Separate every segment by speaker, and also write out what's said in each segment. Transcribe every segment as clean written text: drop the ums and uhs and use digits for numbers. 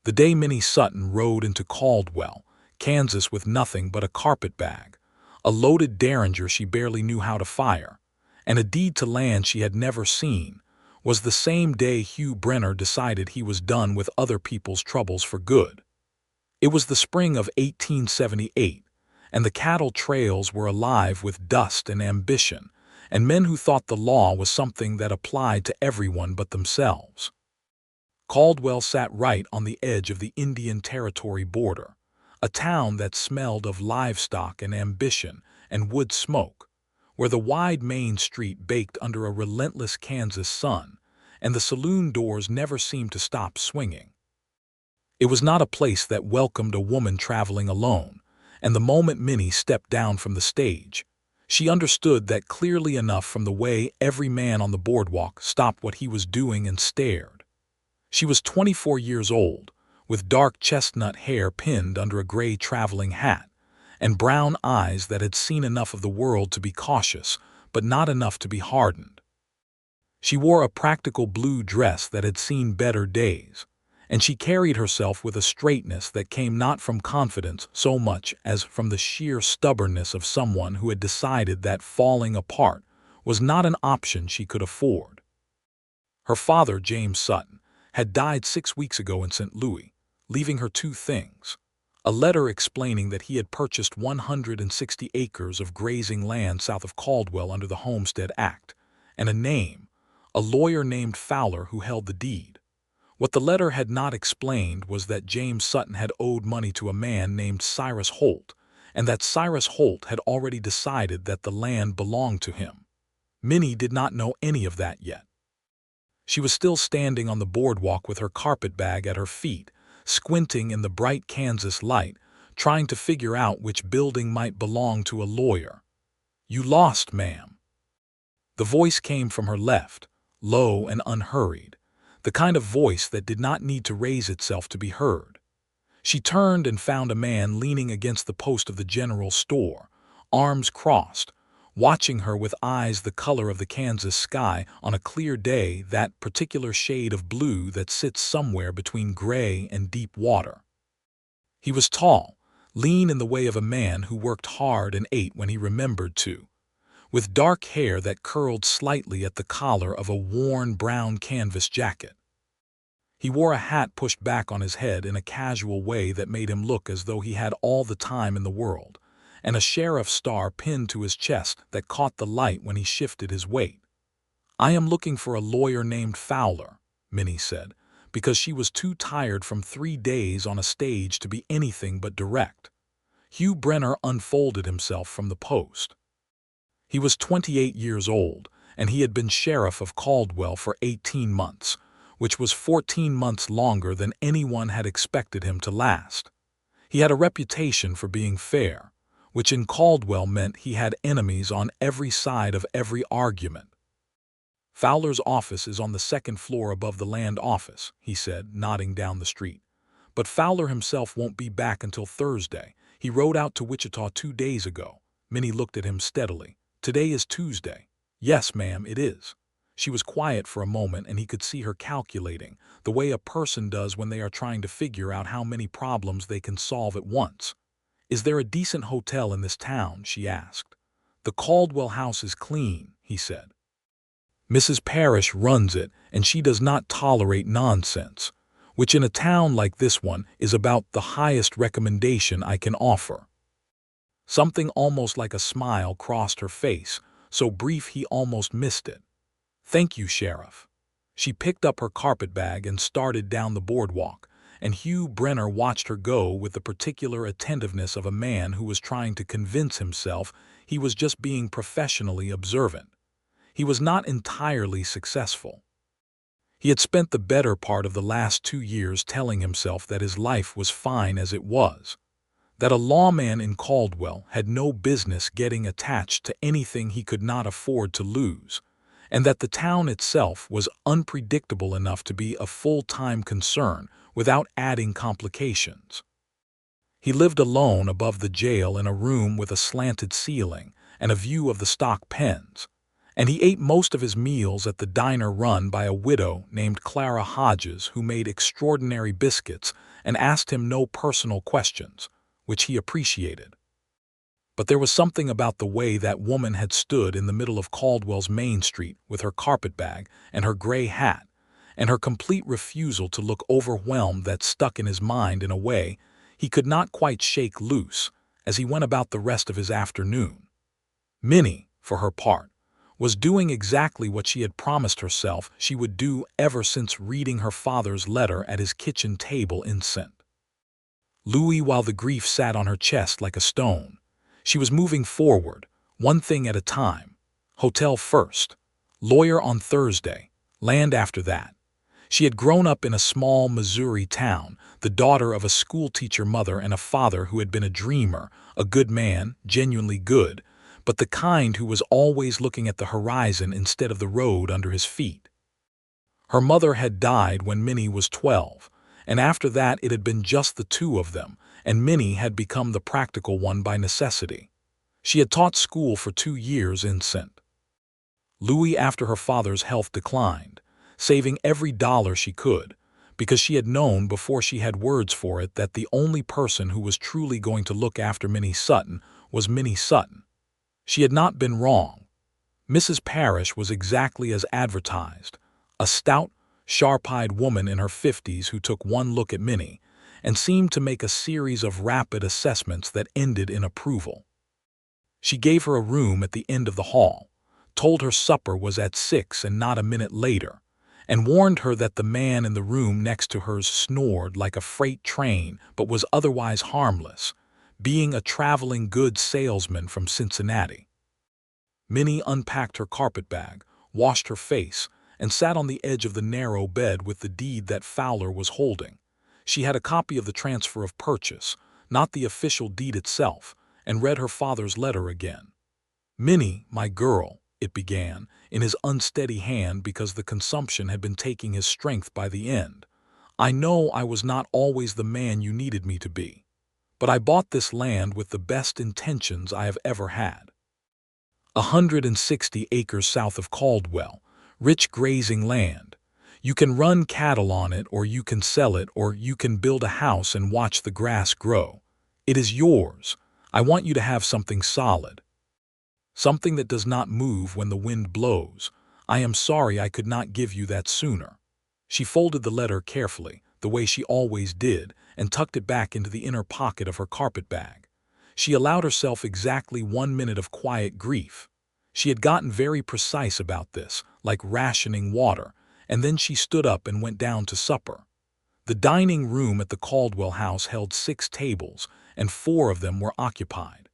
Speaker 1: The day Minnie Sutton rode into Caldwell, Kansas with nothing but a carpetbag, a loaded derringer she barely knew how to fire, and a deed to land she had never seen, was the same day Hugh Brenner decided he was done with other people's troubles for good. It was the spring of 1878, and the cattle trails were alive with dust and ambition, and men who thought the law was something that applied to everyone but themselves. Caldwell sat right on the edge of the Indian Territory border, a town that smelled of livestock and ambition and wood smoke, where the wide main street baked under a relentless Kansas sun, and the saloon doors never seemed to stop swinging. It was not a place that welcomed a woman traveling alone, and the moment Minnie stepped down from the stage, she understood that clearly enough from the way every man on the boardwalk stopped what he was doing and stared. She was 24 years old, with dark chestnut hair pinned under a gray traveling hat, and brown eyes that had seen enough of the world to be cautious, but not enough to be hardened. She wore a practical blue dress that had seen better days, and she carried herself with a straightness that came not from confidence so much as from the sheer stubbornness of someone who had decided that falling apart was not an option she could afford. Her father, James Sutton, had died 6 weeks ago in St. Louis, leaving her two things: a letter explaining that he had purchased 160 acres of grazing land south of Caldwell under the Homestead Act, and a name, a lawyer named Fowler who held the deed. What the letter had not explained was that James Sutton had owed money to a man named Cyrus Holt, and that Cyrus Holt had already decided that the land belonged to him. Minnie did not know any of that yet. She was still standing on the boardwalk with her carpetbag at her feet, squinting in the bright Kansas light, trying to figure out which building might belong to a lawyer. "You lost, ma'am." The voice came from her left, low and unhurried, the kind of voice that did not need to raise itself to be heard. She turned and found a man leaning against the post of the general store, arms crossed, watching her with eyes the color of the Kansas sky on a clear day, that particular shade of blue that sits somewhere between gray and deep water. He was tall, lean in the way of a man who worked hard and ate when he remembered to, with dark hair that curled slightly at the collar of a worn brown canvas jacket. He wore a hat pushed back on his head in a casual way that made him look as though he had all the time in the world, and a sheriff's star pinned to his chest that caught the light when he shifted his weight. "I am looking for a lawyer named Fowler," Minnie said, because she was too tired from 3 days on a stage to be anything but direct. Hugh Brenner unfolded himself from the post. He was 28 years old, and he had been sheriff of Caldwell for 18 months, which was 14 months longer than anyone had expected him to last. He had a reputation for being fair, which in Caldwell meant he had enemies on every side of every argument. "Fowler's office is on the 2nd floor above the land office," he said, nodding down the street. "But Fowler himself won't be back until Thursday. He rode out to Wichita 2 days ago." Minnie looked at him steadily. "Today is Tuesday." "Yes, ma'am, it is." She was quiet for a moment, and he could see her calculating, the way a person does when they are trying to figure out how many problems they can solve at once. "Is there a decent hotel in this town?" she asked. "The Caldwell house is clean," he said. "Mrs. Parrish runs it, and she does not tolerate nonsense, which in a town like this one is about the highest recommendation I can offer." Something almost like a smile crossed her face, so brief he almost missed it. "Thank you, Sheriff." She picked up her carpetbag and started down the boardwalk, and Hugh Brenner watched her go with the particular attentiveness of a man who was trying to convince himself he was just being professionally observant. He was not entirely successful. He had spent the better part of the last 2 years telling himself that his life was fine as it was, that a lawman in Caldwell had no business getting attached to anything he could not afford to lose, and that the town itself was unpredictable enough to be a full-time concern without adding complications. He lived alone above the jail in a room with a slanted ceiling and a view of the stock pens, and he ate most of his meals at the diner run by a widow named Clara Hodges, who made extraordinary biscuits and asked him no personal questions, which he appreciated. But there was something about the way that woman had stood in the middle of Caldwell's Main Street with her carpetbag and her gray hat, and her complete refusal to look overwhelmed that stuck in his mind in a way he could not quite shake loose as he went about the rest of his afternoon. Minnie, for her part, was doing exactly what she had promised herself she would do ever since reading her father's letter at his kitchen table in St. Louis. While the grief sat on her chest like a stone, she was moving forward, one thing at a time. Hotel first, lawyer on Thursday, land after that. She had grown up in a small Missouri town, the daughter of a schoolteacher mother and a father who had been a dreamer, a good man, genuinely good, but the kind who was always looking at the horizon instead of the road under his feet. Her mother had died when Minnie was 12, and after that it had been just the two of them, and Minnie had become the practical one by necessity. She had taught school for 2 years in St. Louis after her father's health declined, saving every dollar she could, because she had known before she had words for it that the only person who was truly going to look after Minnie Sutton was Minnie Sutton. She had not been wrong. Mrs. Parrish was exactly as advertised, a stout, sharp-eyed woman in her 50s who took one look at Minnie and seemed to make a series of rapid assessments that ended in approval. She gave her a room at the end of the hall, told her supper was at 6 and not a minute later, and warned her that the man in the room next to hers snored like a freight train but was otherwise harmless, being a traveling goods salesman from Cincinnati. Minnie unpacked her carpetbag, washed her face, and sat on the edge of the narrow bed with the deed that Fowler was holding. She had a copy of the transfer of purchase, not the official deed itself, and read her father's letter again. "Minnie, my girl," it began, in his unsteady hand because the consumption had been taking his strength by the end. "I know I was not always the man you needed me to be. But I bought this land with the best intentions I have ever had. 160 acres south of Caldwell, rich grazing land. You can run cattle on it, or you can sell it, or you can build a house and watch the grass grow. It is yours. I want you to have something solid. Something that does not move when the wind blows. I am sorry I could not give you that sooner." She folded the letter carefully, the way she always did, and tucked it back into the inner pocket of her carpetbag. She allowed herself exactly 1 minute of quiet grief. She had gotten very precise about this, like rationing water, and then she stood up and went down to supper. The dining room at the Caldwell house held 6 tables, and 4 of them were occupied.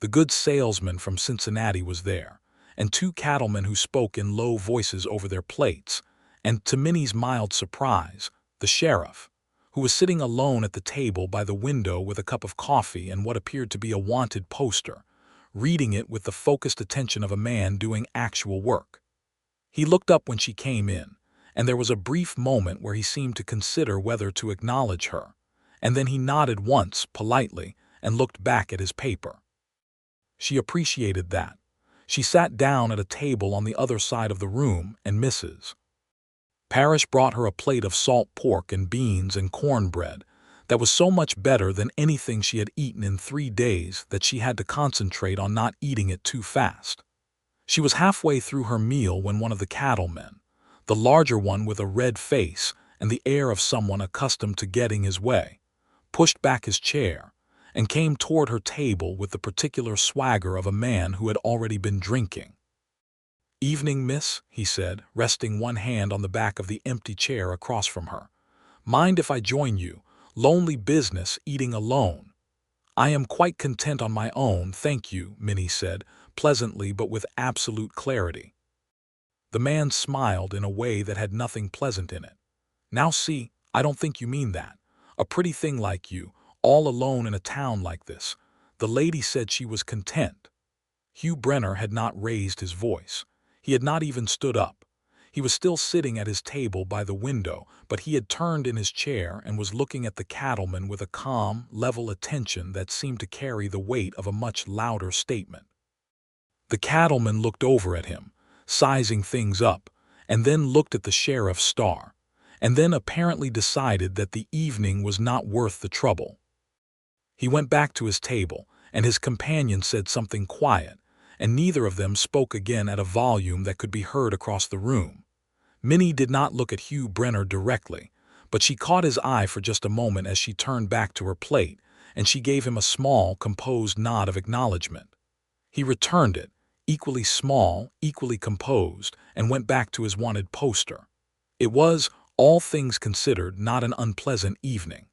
Speaker 1: The good salesman from Cincinnati was there, and 2 cattlemen who spoke in low voices over their plates, and, to Minnie's mild surprise, the sheriff, who was sitting alone at the table by the window with a cup of coffee and what appeared to be a wanted poster, reading it with the focused attention of a man doing actual work. He looked up when she came in, and there was a brief moment where he seemed to consider whether to acknowledge her, and then he nodded once, politely, and looked back at his paper. She appreciated that. She sat down at a table on the other side of the room, and Mrs. Parrish brought her a plate of salt pork and beans and cornbread that was so much better than anything she had eaten in 3 days that she had to concentrate on not eating it too fast. She was halfway through her meal when one of the cattlemen, the larger one with a red face and the air of someone accustomed to getting his way, pushed back his chair and came toward her table with the particular swagger of a man who had already been drinking. "Evening, miss," he said, resting one hand on the back of the empty chair across from her. "Mind if I join you? Lonely business, eating alone." "I am quite content on my own, thank you," Minnie said, pleasantly but with absolute clarity. The man smiled in a way that had nothing pleasant in it. "Now see, I don't think you mean that. A pretty thing like you, all alone in a town like this." The lady said she was content. Hugh Brenner had not raised his voice. He had not even stood up. He was still sitting at his table by the window, but he had turned in his chair and was looking at the cattleman with a calm, level attention that seemed to carry the weight of a much louder statement. The cattleman looked over at him, sizing things up, and then looked at the sheriff's star, and then apparently decided that the evening was not worth the trouble. He went back to his table, and his companion said something quiet, and neither of them spoke again at a volume that could be heard across the room. Minnie did not look at Hugh Brenner directly, but she caught his eye for just a moment as she turned back to her plate, and she gave him a small, composed nod of acknowledgement. He returned it, equally small, equally composed, and went back to his wanted poster. It was, all things considered, not an unpleasant evening.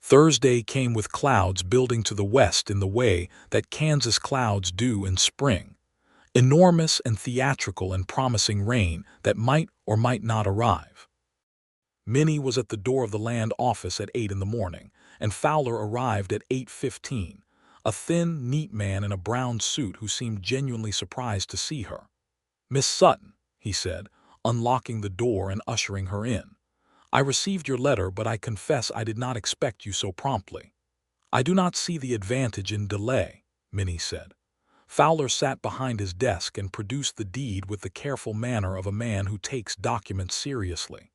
Speaker 1: Thursday came with clouds building to the west in the way that Kansas clouds do in spring. Enormous and theatrical and promising rain that might or might not arrive. Minnie was at the door of the land office at 8 in the morning, and Fowler arrived at 8:15, a thin, neat man in a brown suit who seemed genuinely surprised to see her. "Miss Sutton," he said, unlocking the door and ushering her in. "I received your letter, but I confess I did not expect you so promptly." "I do not see the advantage in delay," Minnie said. Fowler sat behind his desk and produced the deed with the careful manner of a man who takes documents seriously.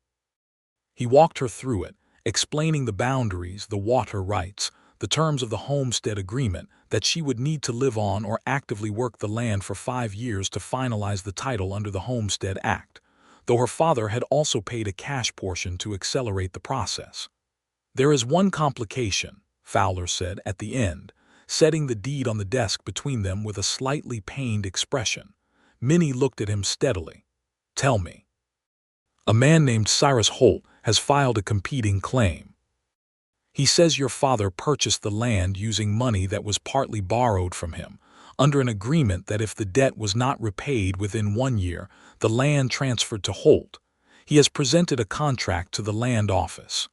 Speaker 1: He walked her through it, explaining the boundaries, the water rights, the terms of the homestead agreement, that she would need to live on or actively work the land for 5 years to finalize the title under the Homestead Act, though her father had also paid a cash portion to accelerate the process. "There is one complication," Fowler said at the end, setting the deed on the desk between them with a slightly pained expression. Minnie looked at him steadily. "Tell me." "A man named Cyrus Holt has filed a competing claim. He says your father purchased the land using money that was partly borrowed from him, under an agreement that if the debt was not repaid within 1 year, the land transferred to Holt. He has presented a contract to the land office."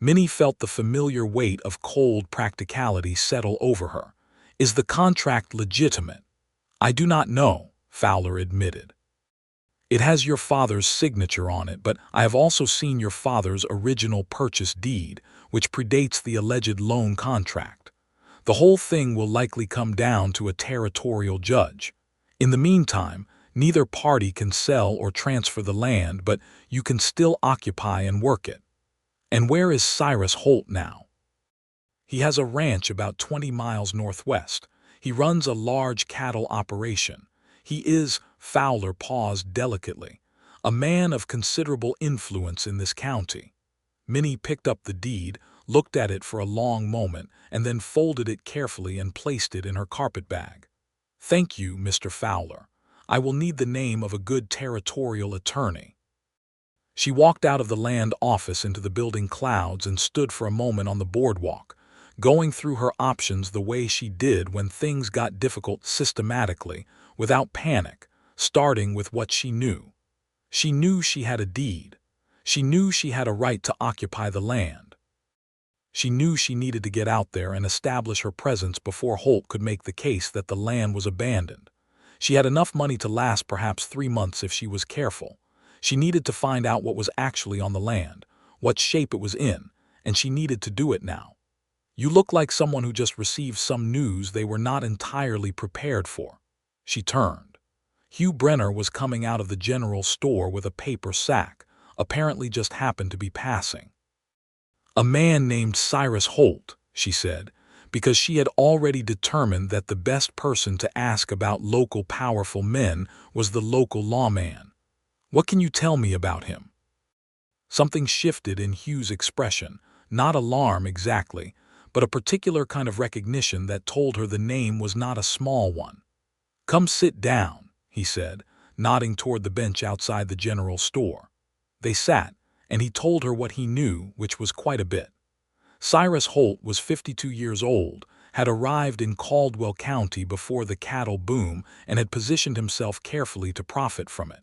Speaker 1: Minnie felt the familiar weight of cold practicality settle over her. "Is the contract legitimate?" "I do not know," Fowler admitted. "It has your father's signature on it, but I have also seen your father's original purchase deed, which predates the alleged loan contract. The whole thing will likely come down to a territorial judge. In the meantime, neither party can sell or transfer the land, but you can still occupy and work it." "And where is Cyrus Holt now?" "He has a ranch about 20 miles northwest. He runs a large cattle operation. He is," Fowler paused delicately, "a man of considerable influence in this county." Minnie picked up the deed, looked at it for a long moment, and then folded it carefully and placed it in her carpetbag. "Thank you, Mr. Fowler. I will need the name of a good territorial attorney." She walked out of the land office into the building clouds and stood for a moment on the boardwalk, going through her options the way she did when things got difficult, systematically, without panic, starting with what she knew. She knew she had a deed. She knew she had a right to occupy the land. She knew she needed to get out there and establish her presence before Holt could make the case that the land was abandoned. She had enough money to last perhaps 3 months if she was careful. She needed to find out what was actually on the land, what shape it was in, and she needed to do it now. "You look like someone who just received some news they were not entirely prepared for." She turned. Hugh Brenner was coming out of the general store with a paper sack, apparently just happened to be passing. "A man named Cyrus Holt," she said, because she had already determined that the best person to ask about local powerful men was the local lawman. "What can you tell me about him?" Something shifted in Hugh's expression, not alarm exactly, but a particular kind of recognition that told her the name was not a small one. "Come sit down," he said, nodding toward the bench outside the general store. They sat, and he told her what he knew, which was quite a bit. Cyrus Holt was 52 years old, had arrived in Caldwell County before the cattle boom, and had positioned himself carefully to profit from it.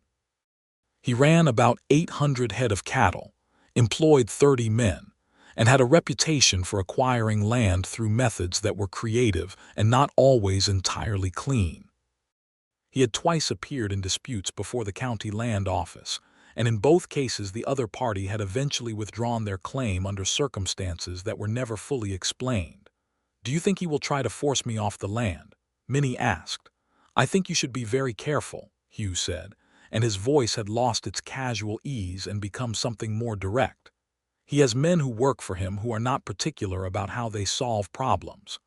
Speaker 1: He ran about 800 head of cattle, employed 30 men, and had a reputation for acquiring land through methods that were creative and not always entirely clean. He had twice appeared in disputes before the county land office, and in both cases the other party had eventually withdrawn their claim under circumstances that were never fully explained. "Do you think he will try to force me off the land?" Minnie asked. "I think you should be very careful," Hugh said, and his voice had lost its casual ease and become something more direct. He has men who work for him who are not particular about how they solve problems.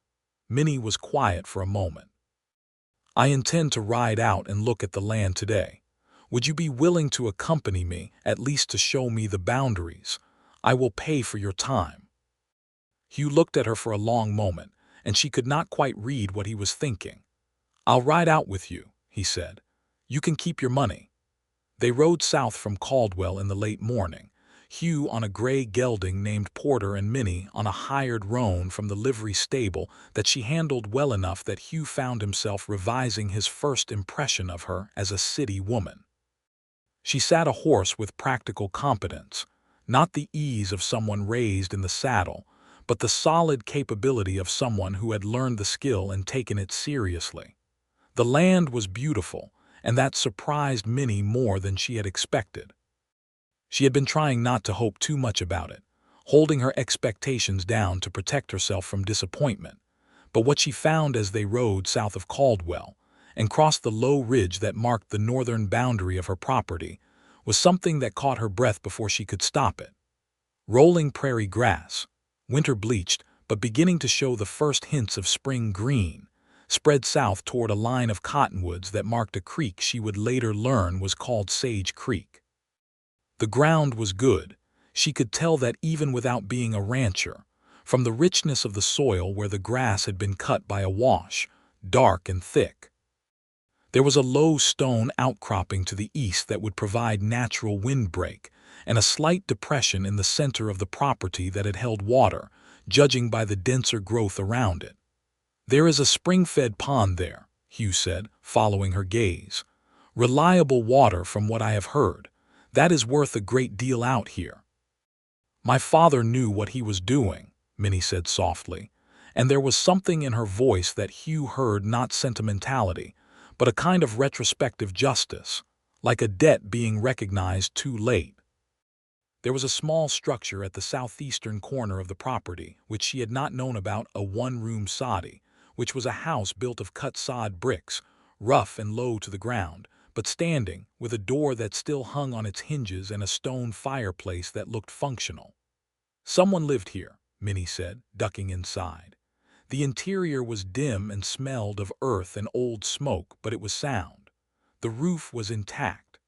Speaker 1: Minnie was quiet for a moment. I intend to ride out and look at the land today. Would you be willing to accompany me, at least to show me the boundaries? I will pay for your time. Hugh looked at her for a long moment, and she could not quite read what he was thinking. I'll ride out with you, he said. You can keep your money. They rode south from Caldwell in the late morning, Hugh on a gray gelding named Porter and Minnie on a hired roan from the livery stable that she handled well enough that Hugh found himself revising his first impression of her as a city woman. She sat a horse with practical competence, not the ease of someone raised in the saddle, but the solid capability of someone who had learned the skill and taken it seriously. The land was beautiful, and that surprised Minnie more than she had expected. She had been trying not to hope too much about it, holding her expectations down to protect herself from disappointment. But what she found as they rode south of Caldwell and crossed the low ridge that marked the northern boundary of her property was something that caught her breath before she could stop it. Rolling prairie grass, winter bleached but beginning to show the first hints of spring green, spread south toward a line of cottonwoods that marked a creek she would later learn was called Sage Creek. The ground was good. She could tell that even without being a rancher, from the richness of the soil where the grass had been cut by a wash, dark and thick. There was a low stone outcropping to the east that would provide natural windbreak, and a slight depression in the center of the property that had held water, judging by the denser growth around it. There is a spring-fed pond there, Hugh said, following her gaze. Reliable water from what I have heard. That is worth a great deal out here. My father knew what he was doing, Minnie said softly, and there was something in her voice that Hugh heard, not sentimentality, but a kind of retrospective justice, like a debt being recognized too late. There was a small structure at the southeastern corner of the property which she had not known about, a one-room soddy, which was a house built of cut sod bricks, rough and low to the ground, but standing, with a door that still hung on its hinges and a stone fireplace that looked functional. Someone lived here, Minnie said, ducking inside. The interior was dim and smelled of earth and old smoke, but it was sound. The roof was intact.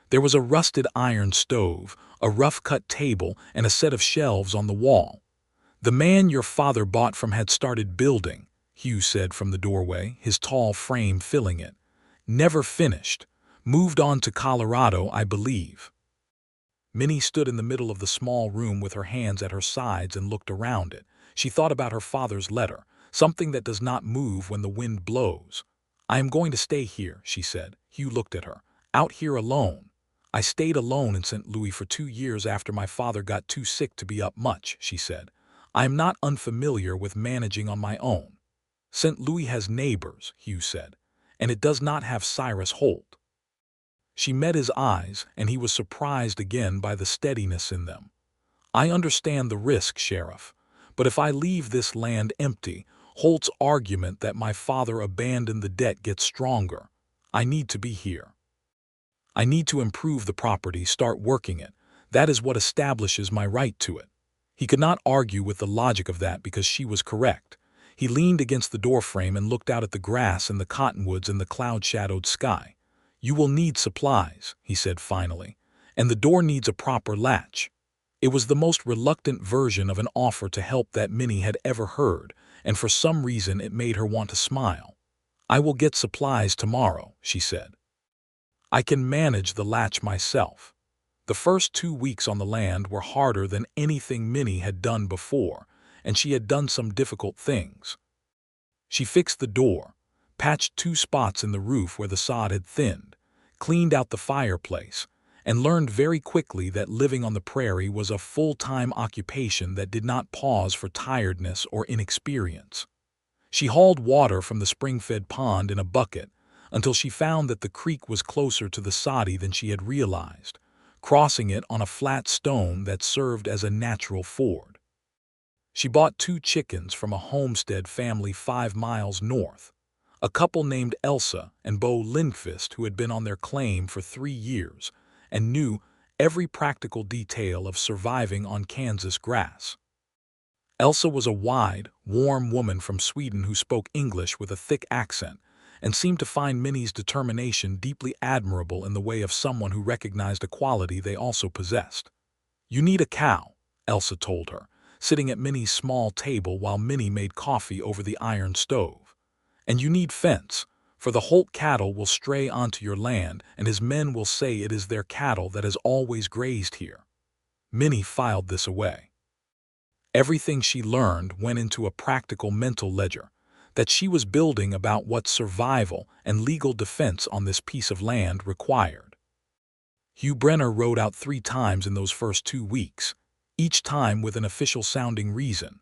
Speaker 1: There was a rusted iron stove, a rough-cut table, and a set of shelves on the wall. The man your father bought from had started building, Hugh said from the doorway, his tall frame filling it. Never finished. Moved on to Colorado, I believe. Minnie stood in the middle of the small room with her hands at her sides and looked around it. She thought about her father's letter, something that does not move when the wind blows. I am going to stay here, she said. Hugh looked at her. Out here alone. I stayed alone in St. Louis for 2 years after my father got too sick to be up much, she said. I am not unfamiliar with managing on my own. St. Louis has neighbors, Hugh said, and it does not have Cyrus Holt. She met his eyes, and he was surprised again by the steadiness in them. I understand the risk, Sheriff, but if I leave this land empty, Holt's argument that my father abandoned the debt gets stronger. I need to be here. I need to improve the property, start working it. That is what establishes my right to it. He could not argue with the logic of that because she was correct. He leaned against the doorframe and looked out at the grass and the cottonwoods and the cloud-shadowed sky. You will need supplies, he said finally, and the door needs a proper latch. It was the most reluctant version of an offer to help that Minnie had ever heard, and for some reason it made her want to smile. I will get supplies tomorrow, she said. I can manage the latch myself. The first 2 weeks on the land were harder than anything Minnie had done before, and she had done some difficult things. She fixed the door, patched 2 spots in the roof where the sod had thinned, cleaned out the fireplace, and learned very quickly that living on the prairie was a full-time occupation that did not pause for tiredness or inexperience. She hauled water from the spring-fed pond in a bucket until she found that the creek was closer to the soddy than she had realized, crossing it on a flat stone that served as a natural ford. She bought 2 chickens from a homestead family 5 miles north. A couple named Elsa and Bo Lindqvist who had been on their claim for 3 years and knew every practical detail of surviving on Kansas grass. Elsa was a wide, warm woman from Sweden who spoke English with a thick accent and seemed to find Minnie's determination deeply admirable in the way of someone who recognized a quality they also possessed. "You need a cow," Elsa told her, sitting at Minnie's small table while Minnie made coffee over the iron stove. "And you need fence, for the Holt cattle will stray onto your land and his men will say it is their cattle that has always grazed here." Minnie filed this away. Everything she learned went into a practical mental ledger that she was building about what survival and legal defense on this piece of land required. Hugh Brenner rode out 3 times in those first 2 weeks, each time with an official-sounding reason.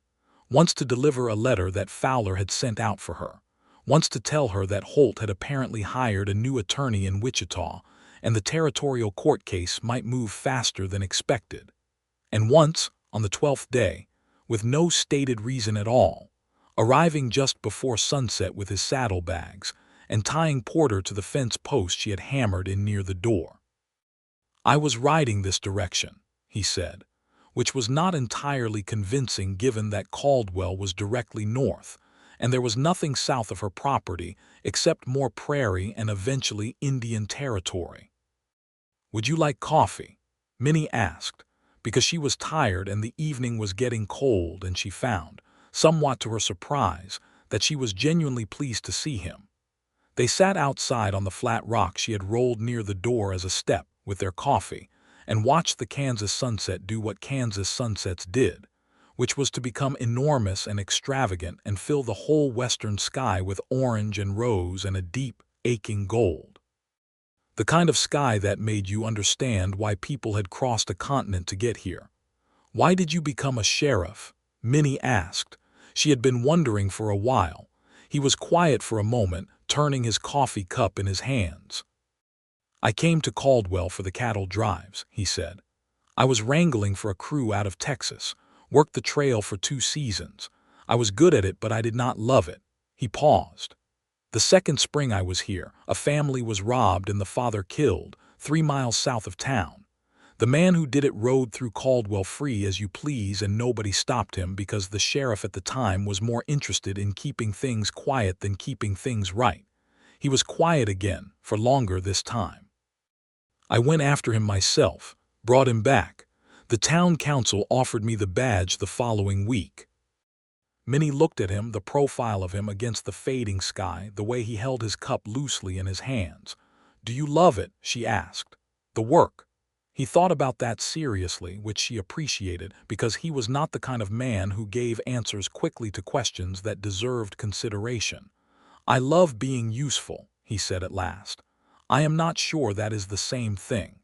Speaker 1: Once to deliver a letter that Fowler had sent out for her, once to tell her that Holt had apparently hired a new attorney in Wichita and the territorial court case might move faster than expected, and once, on the 12th day, with no stated reason at all, arriving just before sunset with his saddlebags and tying Porter to the fence post she had hammered in near the door. "I was riding this direction," he said, which was not entirely convincing given that Caldwell was directly north, and there was nothing south of her property except more prairie and eventually Indian territory. "Would you like coffee?" Minnie asked, because she was tired and the evening was getting cold and she found, somewhat to her surprise, that she was genuinely pleased to see him. They sat outside on the flat rock she had rolled near the door as a step with their coffee and watched the Kansas sunset do what Kansas sunsets did, which was to become enormous and extravagant and fill the whole western sky with orange and rose and a deep, aching gold. The kind of sky that made you understand why people had crossed a continent to get here. "Why did you become a sheriff?" Minnie asked. She had been wondering for a while. He was quiet for a moment, turning his coffee cup in his hands. "I came to Caldwell for the cattle drives," he said. "I was wrangling for a crew out of Texas, worked the trail for 2 seasons. I was good at it, but I did not love it." He paused. "The second spring I was here, a family was robbed and the father killed, 3 miles south of town. The man who did it rode through Caldwell free as you please and nobody stopped him because the sheriff at the time was more interested in keeping things quiet than keeping things right. He was quiet again, for longer this time. I went after him myself, brought him back. The town council offered me the badge the following week." Minnie looked at him, the profile of him against the fading sky, the way he held his cup loosely in his hands. "Do you love it?" she asked. "The work?" He thought about that seriously, which she appreciated, because he was not the kind of man who gave answers quickly to questions that deserved consideration. "I love being useful," he said at last. "I am not sure that is the same thing."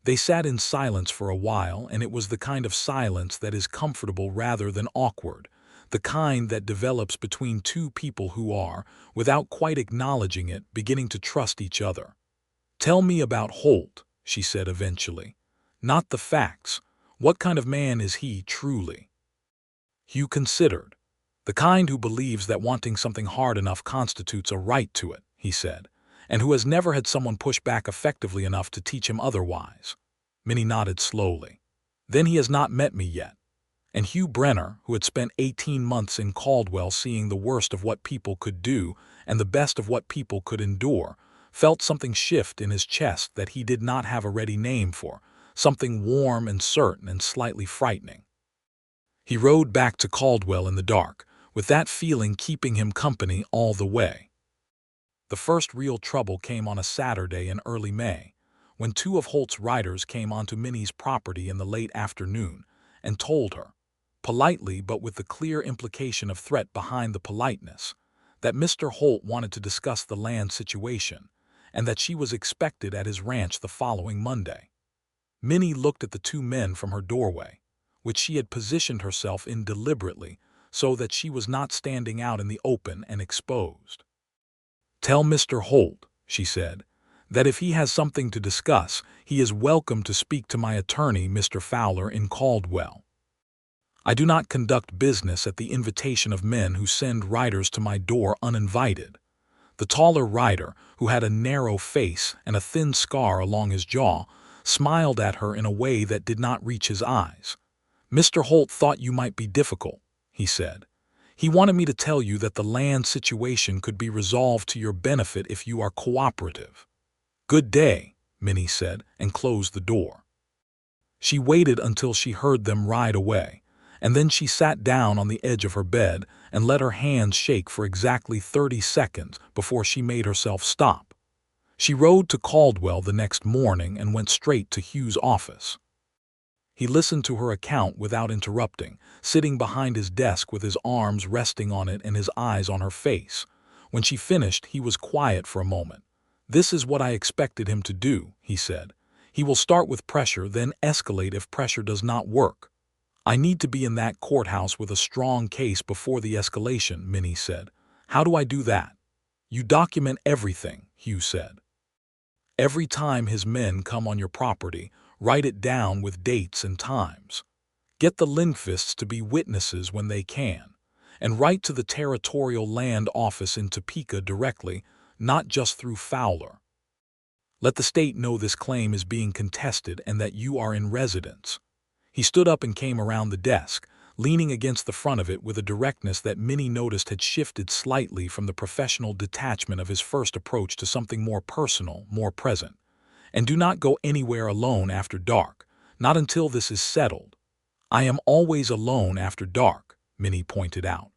Speaker 1: They sat in silence for a while, and it was the kind of silence that is comfortable rather than awkward, the kind that develops between 2 people who are, without quite acknowledging it, beginning to trust each other. "Tell me about Holt," she said eventually. "Not the facts. What kind of man is he, truly?" Hugh considered. "The kind who believes that wanting something hard enough constitutes a right to it," he said, "and who has never had someone push back effectively enough to teach him otherwise." Minnie nodded slowly. "Then he has not met me yet." And Hugh Brenner, who had spent 18 months in Caldwell seeing the worst of what people could do and the best of what people could endure, felt something shift in his chest that he did not have a ready name for, something warm and certain and slightly frightening. He rode back to Caldwell in the dark, with that feeling keeping him company all the way. The first real trouble came on a Saturday in early May, when 2 of Holt's riders came onto Minnie's property in the late afternoon and told her, politely but with the clear implication of threat behind the politeness, that Mr. Holt wanted to discuss the land situation and that she was expected at his ranch the following Monday. Minnie looked at the 2 men from her doorway, which she had positioned herself in deliberately so that she was not standing out in the open and exposed. "Tell Mr. Holt," she said, "that if he has something to discuss, he is welcome to speak to my attorney, Mr. Fowler, in Caldwell. I do not conduct business at the invitation of men who send riders to my door uninvited." The taller rider, who had a narrow face and a thin scar along his jaw, smiled at her in a way that did not reach his eyes. "Mr. Holt thought you might be difficult," he said. "He wanted me to tell you that the land situation could be resolved to your benefit if you are cooperative." "Good day," Minnie said, and closed the door. She waited until she heard them ride away, and then she sat down on the edge of her bed and let her hands shake for exactly 30 seconds before she made herself stop. She rode to Caldwell the next morning and went straight to Hugh's office. He listened to her account without interrupting, sitting behind his desk with his arms resting on it and his eyes on her face. When she finished, he was quiet for a moment. "This is what I expected him to do," he said. "He will start with pressure, then escalate if pressure does not work." "I need to be in that courthouse with a strong case before the escalation," Minnie said. "How do I do that?" "You document everything," Hugh said. "Every time his men come on your property, write it down with dates and times. Get the Lindqvists to be witnesses when they can, and write to the Territorial Land Office in Topeka directly, not just through Fowler. Let the state know this claim is being contested and that you are in residence." He stood up and came around the desk, leaning against the front of it with a directness that Minnie noticed had shifted slightly from the professional detachment of his first approach to something more personal, more present. "And do not go anywhere alone after dark, not until this is settled." "I am always alone after dark," Minnie pointed out.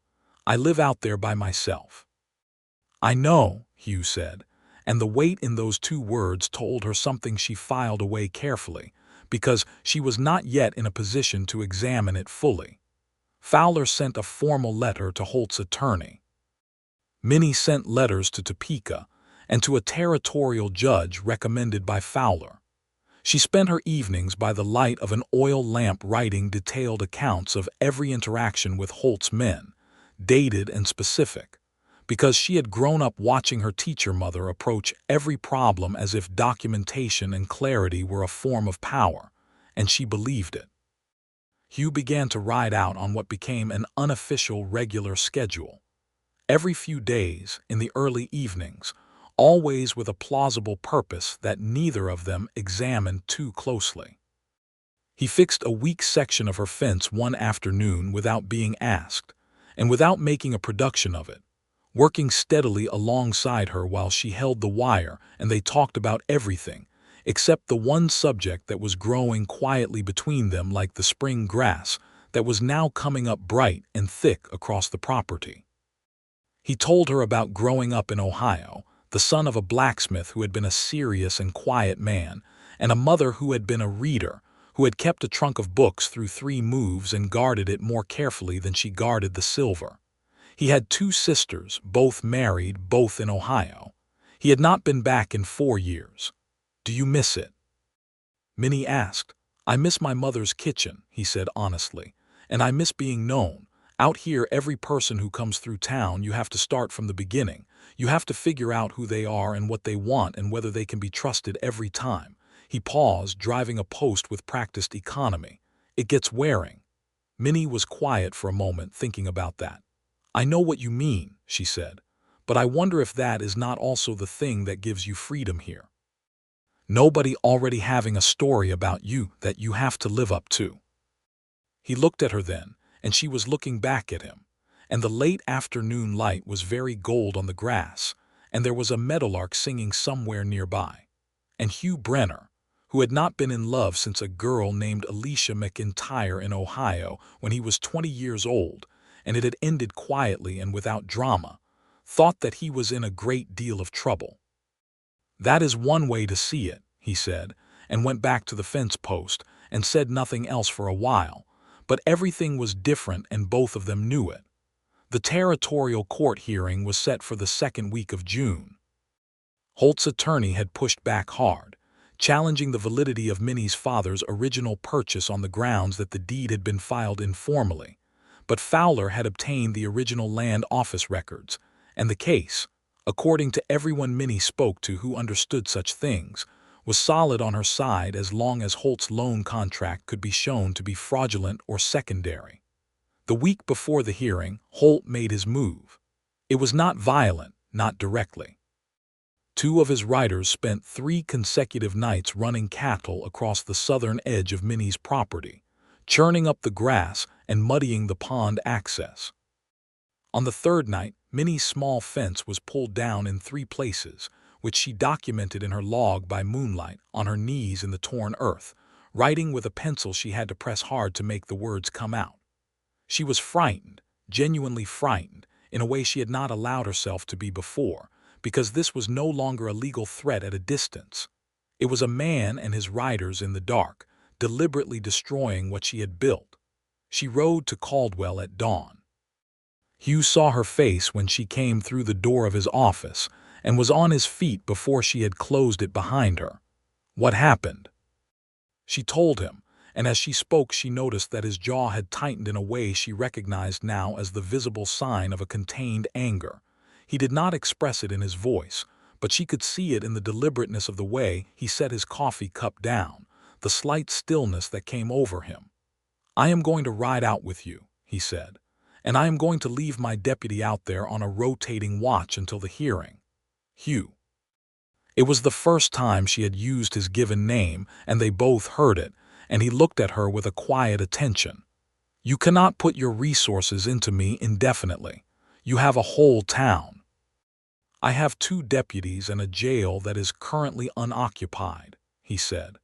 Speaker 1: "I live out there by myself." "I know," Hugh said, and the weight in those two words told her something she filed away carefully, because she was not yet in a position to examine it fully. Fowler sent a formal letter to Holt's attorney. Minnie sent letters to Topeka and to a territorial judge recommended by Fowler. She spent her evenings by the light of an oil lamp writing detailed accounts of every interaction with Holt's men, dated and specific, because she had grown up watching her teacher mother approach every problem as if documentation and clarity were a form of power, and she believed it. Hugh began to ride out on what became an unofficial regular schedule. Every few days, in the early evenings, always with a plausible purpose that neither of them examined too closely. He fixed a weak section of her fence one afternoon without being asked, and without making a production of it, working steadily alongside her while she held the wire, and they talked about everything, except the one subject that was growing quietly between them like the spring grass that was now coming up bright and thick across the property. He told her about growing up in Ohio, the son of a blacksmith who had been a serious and quiet man, and a mother who had been a reader, who had kept a trunk of books through 3 moves and guarded it more carefully than she guarded the silver. He had 2 sisters, both married, both in Ohio. He had not been back in 4 years. "Do you miss it?" Minnie asked. "I miss my mother's kitchen," he said honestly, "and I miss being known. Out here, every person who comes through town, you have to start from the beginning. You have to figure out who they are and what they want and whether they can be trusted every time." He paused, driving a post with practiced economy. "It gets wearing." Minnie was quiet for a moment, thinking about that. "I know what you mean," she said, "but I wonder if that is not also the thing that gives you freedom here. Nobody already having a story about you that you have to live up to." He looked at her then, and she was looking back at him, and the late afternoon light was very gold on the grass, and there was a meadowlark singing somewhere nearby. And Hugh Brenner, who had not been in love since a girl named Alicia McIntyre in Ohio when he was 20 years old, and it had ended quietly and without drama, thought that he was in a great deal of trouble. "That is one way to see it," he said, and went back to the fence post and said nothing else for a while, but everything was different and both of them knew it. The territorial court hearing was set for the 2nd week of June. Holt's attorney had pushed back hard, challenging the validity of Minnie's father's original purchase on the grounds that the deed had been filed informally, but Fowler had obtained the original land office records, and the case, according to everyone Minnie spoke to who understood such things, was solid on her side as long as Holt's loan contract could be shown to be fraudulent or secondary. The week before the hearing, Holt made his move. It was not violent, not directly. Two of his riders spent 3 consecutive nights running cattle across the southern edge of Minnie's property, churning up the grass and muddying the pond access. On the third night, Minnie's small fence was pulled down in 3 places, which she documented in her log by moonlight on her knees in the torn earth, writing with a pencil she had to press hard to make the words come out. She was frightened, genuinely frightened, in a way she had not allowed herself to be before, because this was no longer a legal threat at a distance. It was a man and his riders in the dark, deliberately destroying what she had built. She rode to Caldwell at dawn. Hugh saw her face when she came through the door of his office and was on his feet before she had closed it behind her. What happened? She told him, and as she spoke she noticed that his jaw had tightened in a way she recognized now as the visible sign of a contained anger. He did not express it in his voice, but she could see it in the deliberateness of the way he set his coffee cup down, the slight stillness that came over him. "I am going to ride out with you," he said, "and I am going to leave my deputy out there on a rotating watch until the hearing. Hugh." It was the first time she had used his given name, and they both heard it, and he looked at her with a quiet attention. "You cannot put your resources into me indefinitely. You have a whole town." "I have 2 deputies and a jail that is currently unoccupied," he said.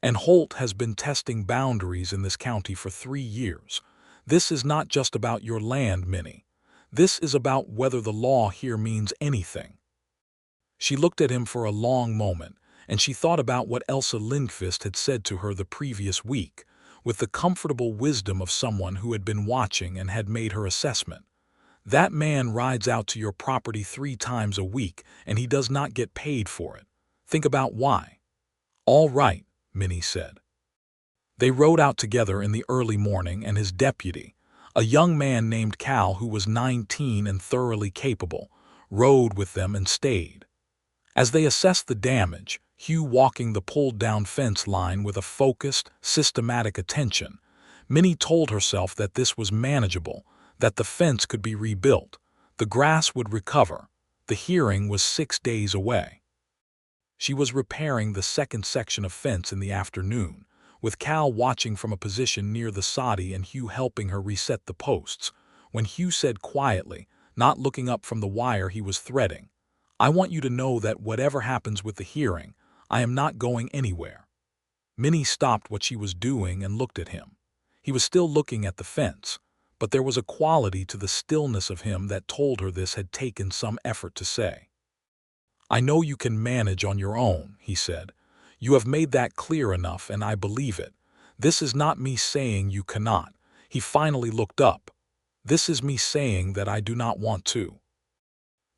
Speaker 1: "And Holt has been testing boundaries in this county for 3 years. This is not just about your land, Minnie. This is about whether the law here means anything." She looked at him for a long moment, and she thought about what Elsa Lindqvist had said to her the previous week, with the comfortable wisdom of someone who had been watching and had made her assessment. "That man rides out to your property 3 times a week, and he does not get paid for it. Think about why." "All right," Minnie said. They rode out together in the early morning, and his deputy, a young man named Cal who was 19 and thoroughly capable, rode with them and stayed. As they assessed the damage, Hugh walking the pulled-down fence line with a focused, systematic attention, Minnie told herself that this was manageable, that the fence could be rebuilt, the grass would recover, the hearing was 6 days away. She was repairing the second section of fence in the afternoon, with Cal watching from a position near the soddy and Hugh helping her reset the posts, when Hugh said quietly, not looking up from the wire he was threading, "I want you to know that whatever happens with the hearing, I am not going anywhere." Minnie stopped what she was doing and looked at him. He was still looking at the fence, but there was a quality to the stillness of him that told her this had taken some effort to say. "I know you can manage on your own," he said. "You have made that clear enough, and I believe it. This is not me saying you cannot." He finally looked up. "This is me saying that I do not want to."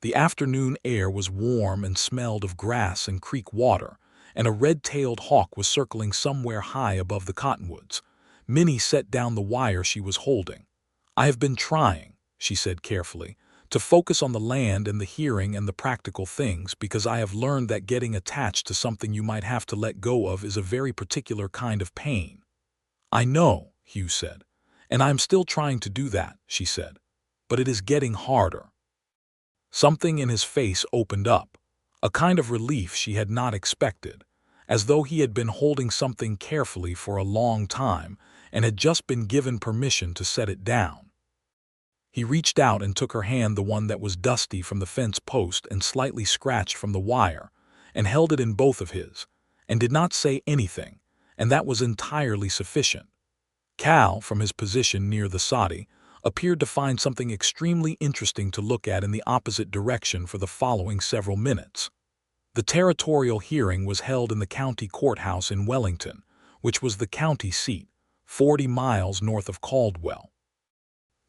Speaker 1: The afternoon air was warm and smelled of grass and creek water, and a red-tailed hawk was circling somewhere high above the cottonwoods. Minnie set down the wire she was holding. "I have been trying," she said carefully, "to focus on the land and the hearing and the practical things, because I have learned that getting attached to something you might have to let go of is a very particular kind of pain." "I know," Hugh said, "and I am still trying to do that," she said, "but it is getting harder." Something in his face opened up, a kind of relief she had not expected, as though he had been holding something carefully for a long time and had just been given permission to set it down. He reached out and took her hand, the one that was dusty from the fence post and slightly scratched from the wire, and held it in both of his, and did not say anything, and that was entirely sufficient. Cal, from his position near the soddy, appeared to find something extremely interesting to look at in the opposite direction for the following several minutes. The territorial hearing was held in the county courthouse in Wellington, which was the county seat, 40 miles north of Caldwell.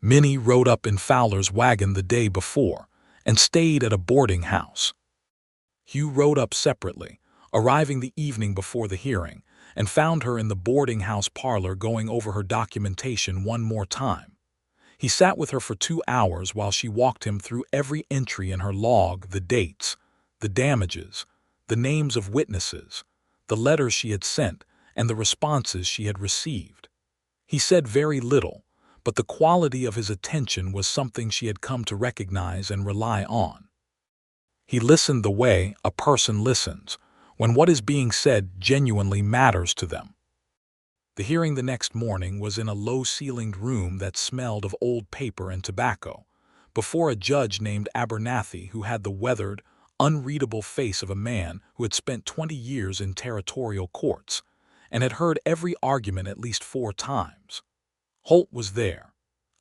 Speaker 1: Minnie rode up in Fowler's wagon the day before and stayed at a boarding house. Hugh rode up separately, arriving the evening before the hearing, and found her in the boarding house parlor going over her documentation one more time. He sat with her for 2 hours while she walked him through every entry in her log, the dates, the damages, the names of witnesses, the letters she had sent, and the responses she had received. He said very little, but the quality of his attention was something she had come to recognize and rely on. He listened the way a person listens, when what is being said genuinely matters to them. The hearing the next morning was in a low-ceilinged room that smelled of old paper and tobacco, before a judge named Abernathy who had the weathered, unreadable face of a man who had spent 20 years in territorial courts and had heard every argument at least 4 times. Holt was there,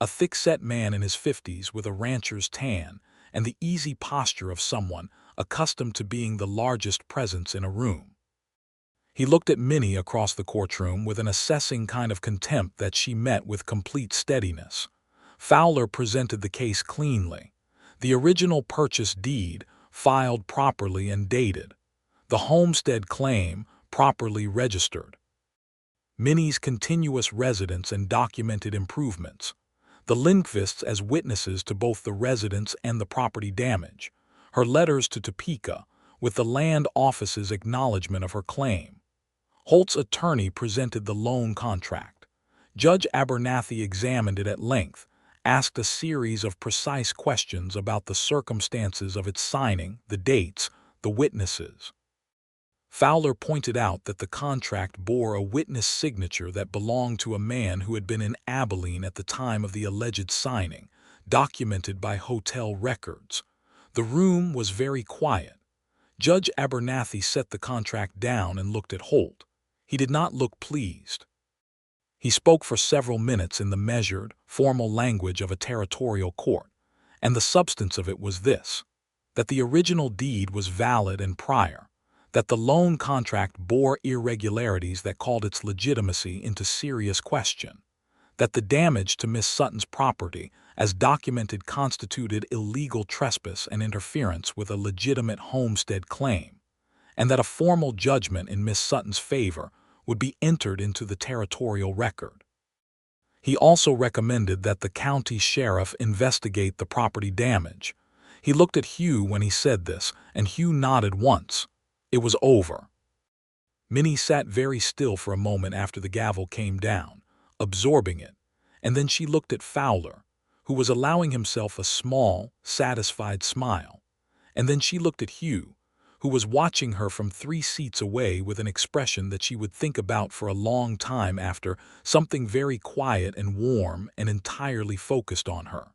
Speaker 1: a thick-set man in his 50s with a rancher's tan and the easy posture of someone accustomed to being the largest presence in a room. He looked at Minnie across the courtroom with an assessing kind of contempt that she met with complete steadiness. Fowler presented the case cleanly. The original purchase deed, filed properly and dated. The homestead claim, properly registered. Minnie's continuous residence and documented improvements. The Lindqvists as witnesses to both the residence and the property damage. Her letters to Topeka, with the land office's acknowledgement of her claim. Holt's attorney presented the loan contract. Judge Abernathy examined it at length, asked a series of precise questions about the circumstances of its signing, the dates, the witnesses. Fowler pointed out that the contract bore a witness signature that belonged to a man who had been in Abilene at the time of the alleged signing, documented by hotel records. The room was very quiet. Judge Abernathy set the contract down and looked at Holt. He did not look pleased. He spoke for several minutes in the measured, formal language of a territorial court, and the substance of it was this: that the original deed was valid and prior, that the loan contract bore irregularities that called its legitimacy into serious question, that the damage to Miss Sutton's property as documented constituted illegal trespass and interference with a legitimate homestead claim, and that a formal judgment in Miss Sutton's favor would be entered into the territorial record. He also recommended that the county sheriff investigate the property damage. He looked at Hugh when he said this, and Hugh nodded once. It was over. Minnie sat very still for a moment after the gavel came down, absorbing it, and then she looked at Fowler, who was allowing himself a small, satisfied smile, and then she looked at Hugh, who was watching her from 3 seats away with an expression that she would think about for a long time after, something very quiet and warm and entirely focused on her.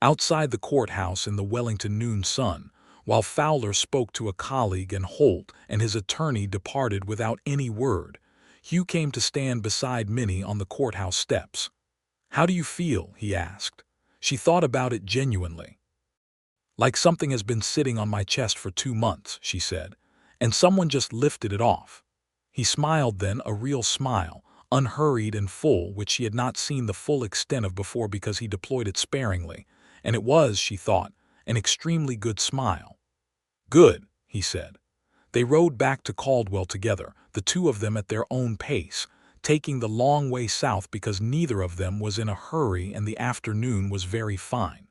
Speaker 1: Outside the courthouse in the Wellington noon sun, while Fowler spoke to a colleague and Holt and his attorney departed without any word, Hugh came to stand beside Minnie on the courthouse steps. "How do you feel?" he asked. She thought about it genuinely. "Like something has been sitting on my chest for 2 months," she said, "and someone just lifted it off." He smiled then, a real smile, unhurried and full, which she had not seen the full extent of before because he deployed it sparingly, and it was, she thought, an extremely good smile. "Good," he said. They rode back to Caldwell together, the 2 of them at their own pace, taking the long way south because neither of them was in a hurry and the afternoon was very fine.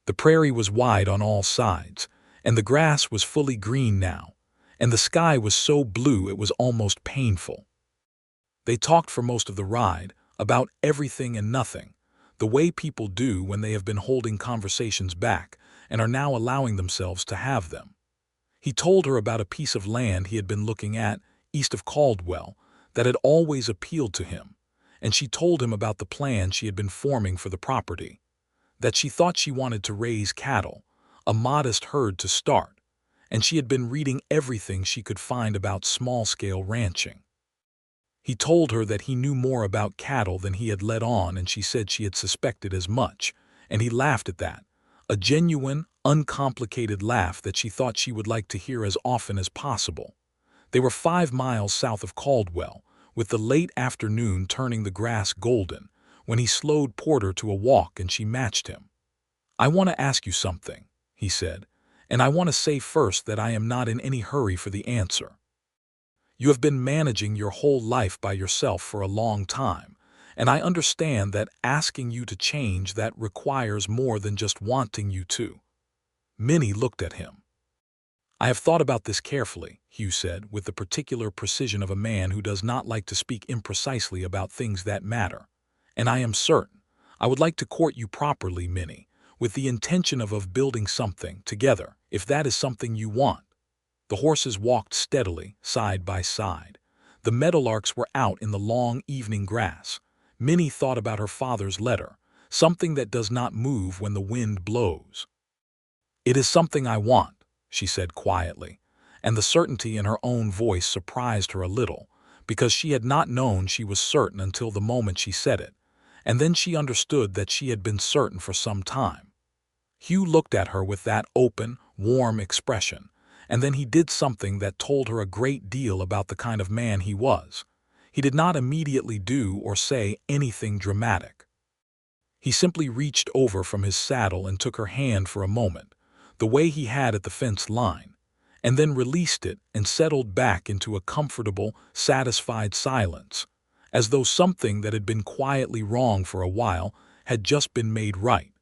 Speaker 1: The prairie was wide on all sides, and the grass was fully green now, and the sky was so blue it was almost painful. They talked for most of the ride, about everything and nothing, the way people do when they have been holding conversations back and are now allowing themselves to have them. He told her about a piece of land he had been looking at, east of Caldwell, that had always appealed to him, and she told him about the plan she had been forming for the property, that she thought she wanted to raise cattle, a modest herd to start, and she had been reading everything she could find about small-scale ranching. He told her that he knew more about cattle than he had let on, and she said she had suspected as much, and he laughed at that, a genuine, uncomplicated laugh that she thought she would like to hear as often as possible. They were 5 miles south of Caldwell, with the late afternoon turning the grass golden, when he slowed Porter to a walk and she matched him. "I want to ask you something," he said, "and I want to say first that I am not in any hurry for the answer. You have been managing your whole life by yourself for a long time, and I understand that asking you to change that requires more than just wanting you to." Minnie looked at him. "I have thought about this carefully," Hugh said, with the particular precision of a man who does not like to speak imprecisely about things that matter. "And I am certain. I would like to court you properly, Minnie, with the intention of building something together, if that is something you want. The horses walked steadily, side by side. The meadowlarks were out in the long evening grass. Minnie thought about her father's letter, something that does not move when the wind blows. "It is something I want," she said quietly, and the certainty in her own voice surprised her a little, because she had not known she was certain until the moment she said it, and then she understood that she had been certain for some time. Hugh looked at her with that open, warm expression, and then he did something that told her a great deal about the kind of man he was. He did not immediately do or say anything dramatic. He simply reached over from his saddle and took her hand for a moment, the way he had at the fence line, and then released it and settled back into a comfortable, satisfied silence, as though something that had been quietly wrong for a while had just been made right.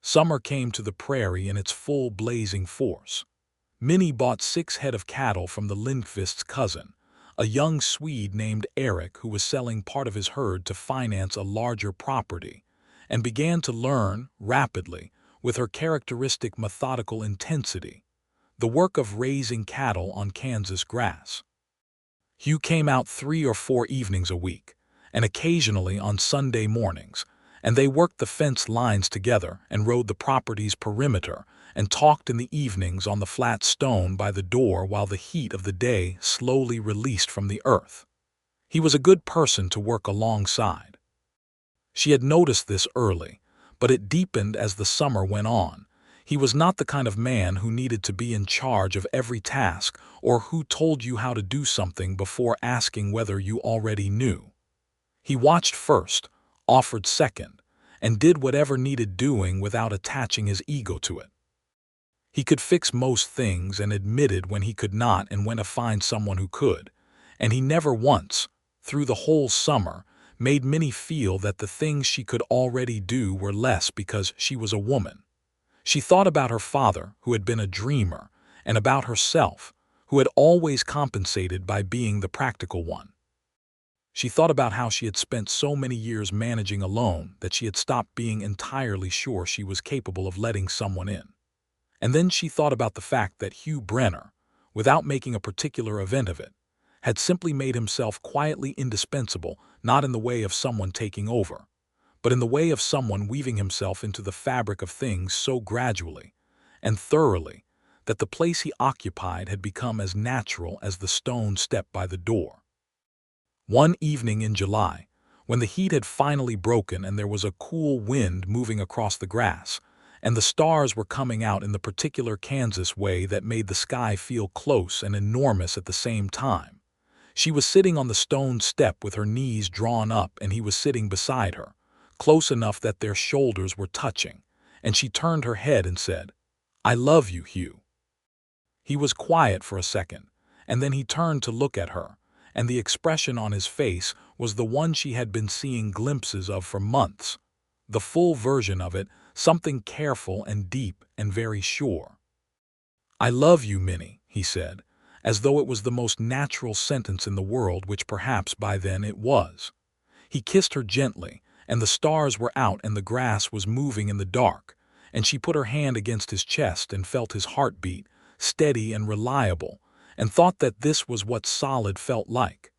Speaker 1: Summer came to the prairie in its full blazing force. Minnie bought 6 head of cattle from the Lindqvist's cousin, a young Swede named Eric who was selling part of his herd to finance a larger property, and began to learn, rapidly, with her characteristic methodical intensity, the work of raising cattle on Kansas grass. Hugh came out 3 or 4 evenings a week, and occasionally on Sunday mornings, and they worked the fence lines together and rode the property's perimeter and talked in the evenings on the flat stone by the door while the heat of the day slowly released from the earth. He was a good person to work alongside. She had noticed this early, but it deepened as the summer went on. He was not the kind of man who needed to be in charge of every task or who told you how to do something before asking whether you already knew. He watched first, offered second, and did whatever needed doing without attaching his ego to it. He could fix most things and admitted when he could not and when to find someone who could, and he never once, through the whole summer, made Minnie feel that the things she could already do were less because she was a woman. She thought about her father, who had been a dreamer, and about herself, who had always compensated by being the practical one. She thought about how she had spent so many years managing alone that she had stopped being entirely sure she was capable of letting someone in. And then she thought about the fact that Hugh Brenner, without making a particular event of it, had simply made himself quietly indispensable, not in the way of someone taking over, but in the way of someone weaving himself into the fabric of things so gradually and thoroughly that the place he occupied had become as natural as the stone step by the door. One evening in July, when the heat had finally broken and there was a cool wind moving across the grass, and the stars were coming out in the particular Kansas way that made the sky feel close and enormous at the same time, she was sitting on the stone step with her knees drawn up and he was sitting beside her, close enough that their shoulders were touching, and she turned her head and said, "I love you, Hugh." He was quiet for a second, and then he turned to look at her, and the expression on his face was the one she had been seeing glimpses of for months, the full version of it, something careful and deep and very sure. "I love you, Minnie," he said, as though it was the most natural sentence in the world, which perhaps by then it was. He kissed her gently, and the stars were out and the grass was moving in the dark, and she put her hand against his chest and felt his heartbeat, steady and reliable, and thought that this was what solid felt like.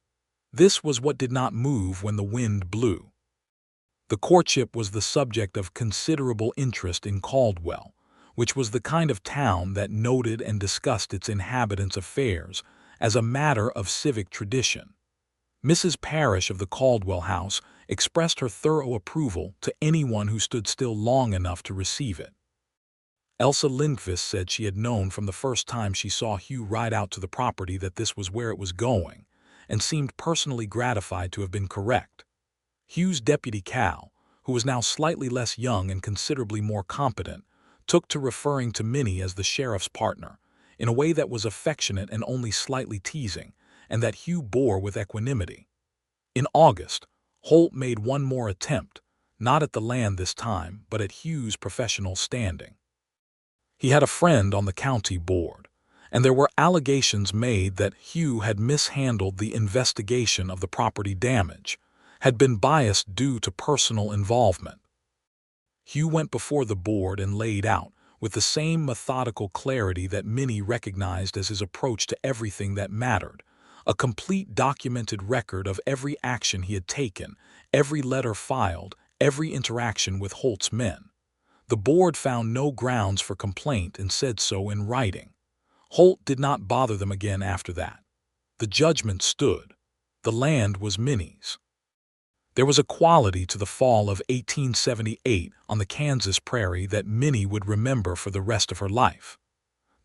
Speaker 1: This was what did not move when the wind blew. The courtship was the subject of considerable interest in Caldwell, which was the kind of town that noted and discussed its inhabitants' affairs as a matter of civic tradition. Mrs. Parrish of the Caldwell house expressed her thorough approval to anyone who stood still long enough to receive it. Elsa Lindqvist said she had known from the first time she saw Hugh ride out to the property that this was where it was going, and seemed personally gratified to have been correct. Hugh's deputy Cal, who was now slightly less young and considerably more competent, took to referring to Minnie as the sheriff's partner, in a way that was affectionate and only slightly teasing, and that Hugh bore with equanimity. In August, Holt made one more attempt, not at the land this time, but at Hugh's professional standing. He had a friend on the county board, and there were allegations made that Hugh had mishandled the investigation of the property damage, had been biased due to personal involvement. Hugh went before the board and laid out, with the same methodical clarity that Minnie recognized as his approach to everything that mattered, a complete documented record of every action he had taken, every letter filed, every interaction with Holt's men. The board found no grounds for complaint and said so in writing. Holt did not bother them again after that. The judgment stood. The land was Minnie's. There was a quality to the fall of 1878 on the Kansas prairie that Minnie would remember for the rest of her life.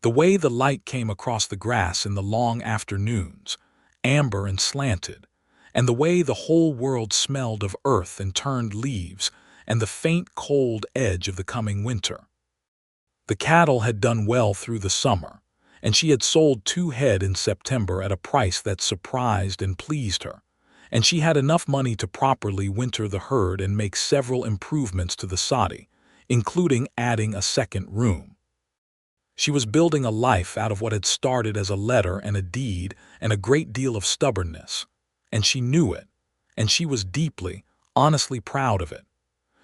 Speaker 1: The way the light came across the grass in the long afternoons, amber and slanted, and the way the whole world smelled of earth and turned leaves, and the faint cold edge of the coming winter. The cattle had done well through the summer, and she had sold 2 head in September at a price that surprised and pleased her, and she had enough money to properly winter the herd and make several improvements to the soddy, including adding a second room. She was building a life out of what had started as a letter and a deed and a great deal of stubbornness, and she knew it, and she was deeply, honestly proud of it.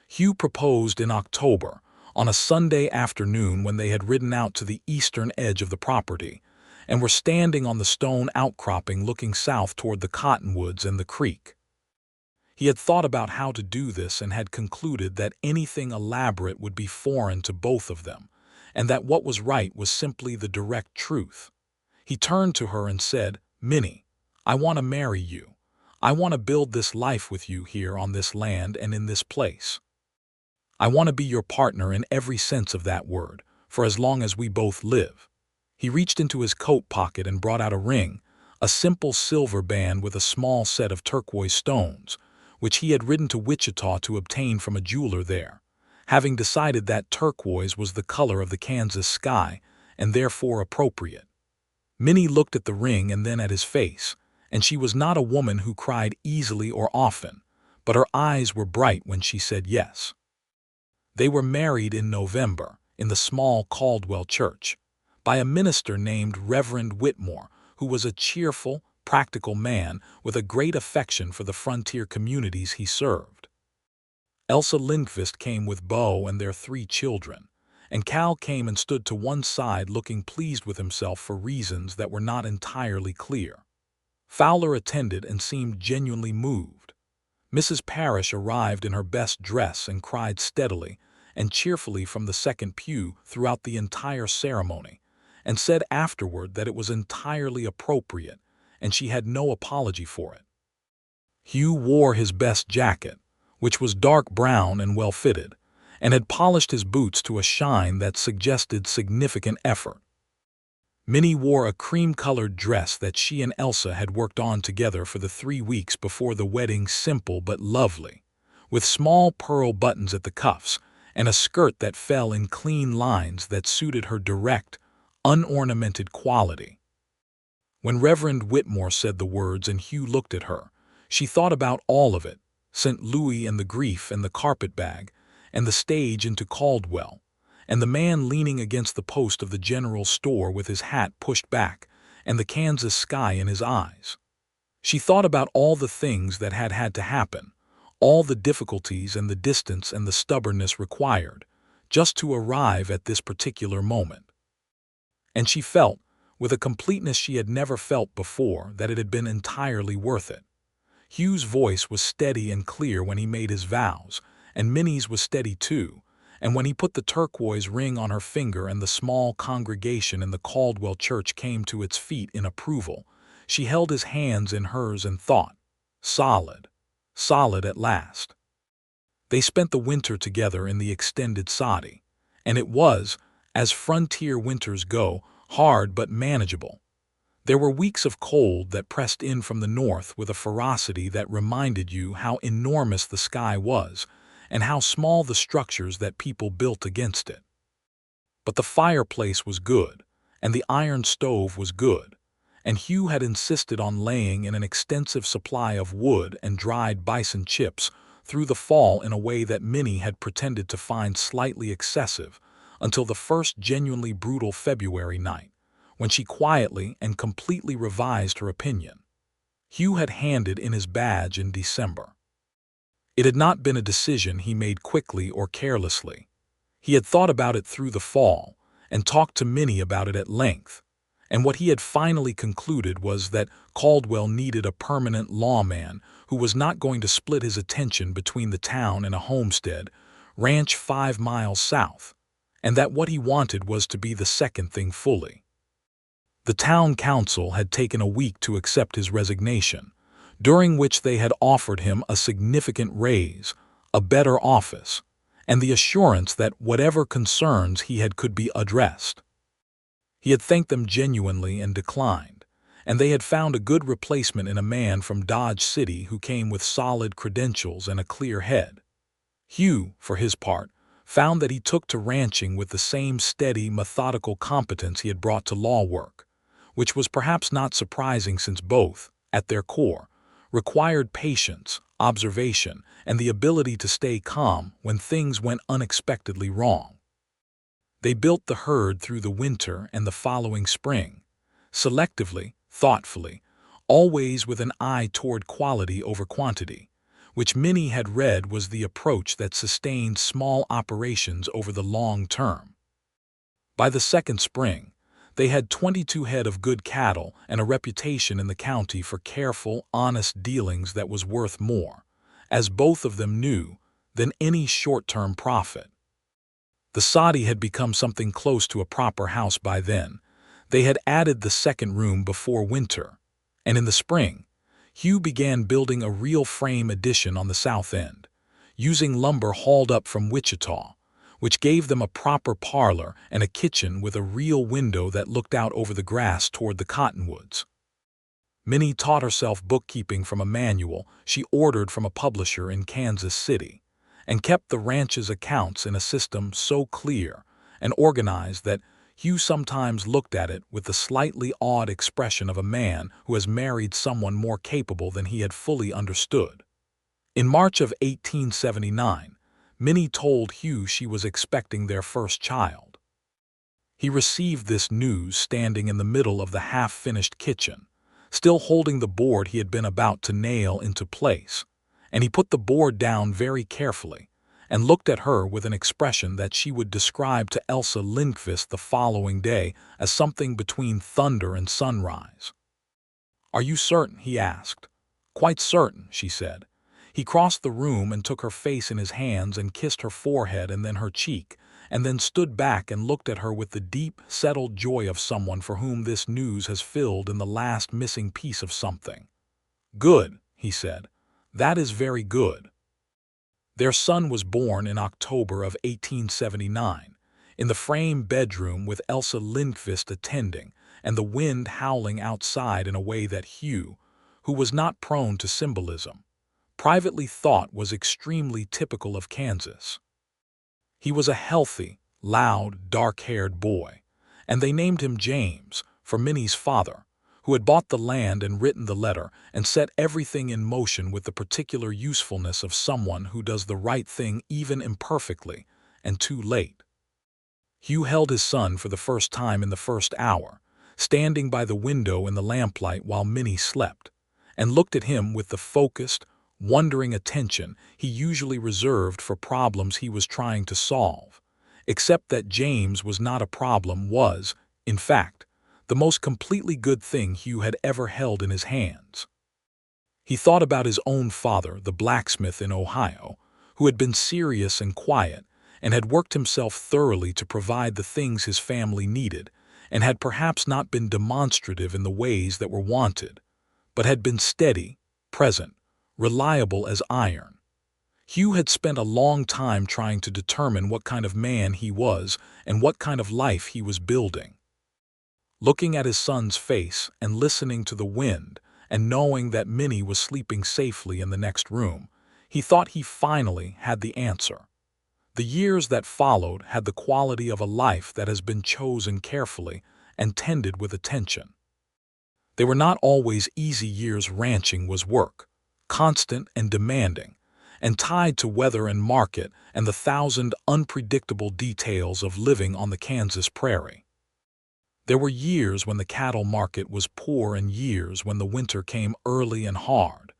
Speaker 1: Hugh proposed in October, on a Sunday afternoon when they had ridden out to the eastern edge of the property, and were standing on the stone outcropping looking south toward the cottonwoods and the creek. He had thought about how to do this and had concluded that anything elaborate would be foreign to both of them, and that what was right was simply the direct truth. He turned to her and said, "Minnie, I want to marry you. I want to build this life with you here on this land and in this place. I want to be your partner in every sense of that word, for as long as we both live." He reached into his coat pocket and brought out a ring, a simple silver band with a small set of turquoise stones, which he had ridden to Wichita to obtain from a jeweler there, having decided that turquoise was the color of the Kansas sky and therefore appropriate. Minnie looked at the ring and then at his face, and she was not a woman who cried easily or often, but her eyes were bright when she said yes. They were married in November, in the small Caldwell church, by a minister named Reverend Whitmore, who was a cheerful, practical man with a great affection for the frontier communities he served. Elsa Lindqvist came with Bo and their 3 children, and Cal came and stood to one side looking pleased with himself for reasons that were not entirely clear. Fowler attended and seemed genuinely moved. Mrs. Parrish arrived in her best dress and cried steadily and cheerfully from the second pew throughout the entire ceremony, and said afterward that it was entirely appropriate and she had no apology for it. Hugh wore his best jacket, which was dark brown and well-fitted, and had polished his boots to a shine that suggested significant effort. Minnie wore a cream-colored dress that she and Elsa had worked on together for the 3 weeks before the wedding, simple but lovely, with small pearl buttons at the cuffs and a skirt that fell in clean lines that suited her direct, unornamented quality. When Reverend Whitmore said the words and Hugh looked at her, she thought about all of it, St. Louis and the grief and the carpetbag, and the stage into Caldwell, and the man leaning against the post of the general store with his hat pushed back and the Kansas sky in his eyes. She thought about all the things that had to happen, all the difficulties and the distance and the stubbornness required, just to arrive at this particular moment. And she felt, with a completeness she had never felt before, that it had been entirely worth it. Hugh's voice was steady and clear when he made his vows, and Minnie's was steady too, and when he put the turquoise ring on her finger and the small congregation in the Caldwell church came to its feet in approval, she held his hands in hers and thought, solid, solid at last. They spent the winter together in the extended soddy, and it was, as frontier winters go, hard but manageable. There were weeks of cold that pressed in from the north with a ferocity that reminded you how enormous the sky was and how small the structures that people built against it. But the fireplace was good, and the iron stove was good, and Hugh had insisted on laying in an extensive supply of wood and dried bison chips through the fall in a way that Minnie had pretended to find slightly excessive, until the first genuinely brutal February night, when she quietly and completely revised her opinion. Hugh had handed in his badge in December. It had not been a decision he made quickly or carelessly. He had thought about it through the fall and talked to Minnie about it at length, and what he had finally concluded was that Caldwell needed a permanent lawman who was not going to split his attention between the town and a homestead ranch 5 miles south, and that what he wanted was to be the second thing fully. The town council had taken a week to accept his resignation, during which they had offered him a significant raise, a better office, and the assurance that whatever concerns he had could be addressed. He had thanked them genuinely and declined, and they had found a good replacement in a man from Dodge City who came with solid credentials and a clear head. Hugh, for his part, found that he took to ranching with the same steady, methodical competence he had brought to law work, which was perhaps not surprising since both, at their core, required patience, observation, and the ability to stay calm when things went unexpectedly wrong. They built the herd through the winter and the following spring, selectively, thoughtfully, always with an eye toward quality over quantity, which Minnie had read was the approach that sustained small operations over the long term. By the second spring, they had 22 head of good cattle and a reputation in the county for careful, honest dealings that was worth more, as both of them knew, than any short-term profit. The soddy had become something close to a proper house by then. They had added the second room before winter, and in the spring, Hugh began building a real frame addition on the south end, using lumber hauled up from Wichita, which gave them a proper parlor and a kitchen with a real window that looked out over the grass toward the cottonwoods. Minnie taught herself bookkeeping from a manual she ordered from a publisher in Kansas City, and kept the ranch's accounts in a system so clear and organized that Hugh sometimes looked at it with the slightly awed expression of a man who has married someone more capable than he had fully understood. In March of 1879, Minnie told Hugh she was expecting their first child. He received this news standing in the middle of the half-finished kitchen, still holding the board he had been about to nail into place, and he put the board down very carefully and looked at her with an expression that she would describe to Elsa Lindqvist the following day as something between thunder and sunrise. "Are you certain?" he asked. "Quite certain," she said. He crossed the room and took her face in his hands and kissed her forehead and then her cheek, and then stood back and looked at her with the deep, settled joy of someone for whom this news has filled in the last missing piece of something. "Good," he said. "That is very good." Their son was born in October of 1879, in the frame bedroom with Elsa Lindqvist attending and the wind howling outside in a way that Hugh, who was not prone to symbolism, privately thought was extremely typical of Kansas. He was a healthy, loud, dark-haired boy, and they named him James for Minnie's father, who had bought the land and written the letter and set everything in motion with the particular usefulness of someone who does the right thing even imperfectly and too late. Hugh held his son for the first time in the first hour, standing by the window in the lamplight while Minnie slept, and looked at him with the focused, wondering attention he usually reserved for problems he was trying to solve, except that James was not a problem was, in fact, the most completely good thing Hugh had ever held in his hands. He thought about his own father, the blacksmith in Ohio, who had been serious and quiet and had worked himself thoroughly to provide the things his family needed, and had perhaps not been demonstrative in the ways that were wanted, but had been steady, present, reliable as iron. Hugh had spent a long time trying to determine what kind of man he was and what kind of life he was building. Looking at his son's face and listening to the wind and knowing that Minnie was sleeping safely in the next room, he thought he finally had the answer. The years that followed had the quality of a life that has been chosen carefully and tended with attention. They were not always easy years. Ranching was work, constant and demanding, and tied to weather and market and the thousand unpredictable details of living on the Kansas prairie. There were years when the cattle market was poor and years when the winter came early and hard,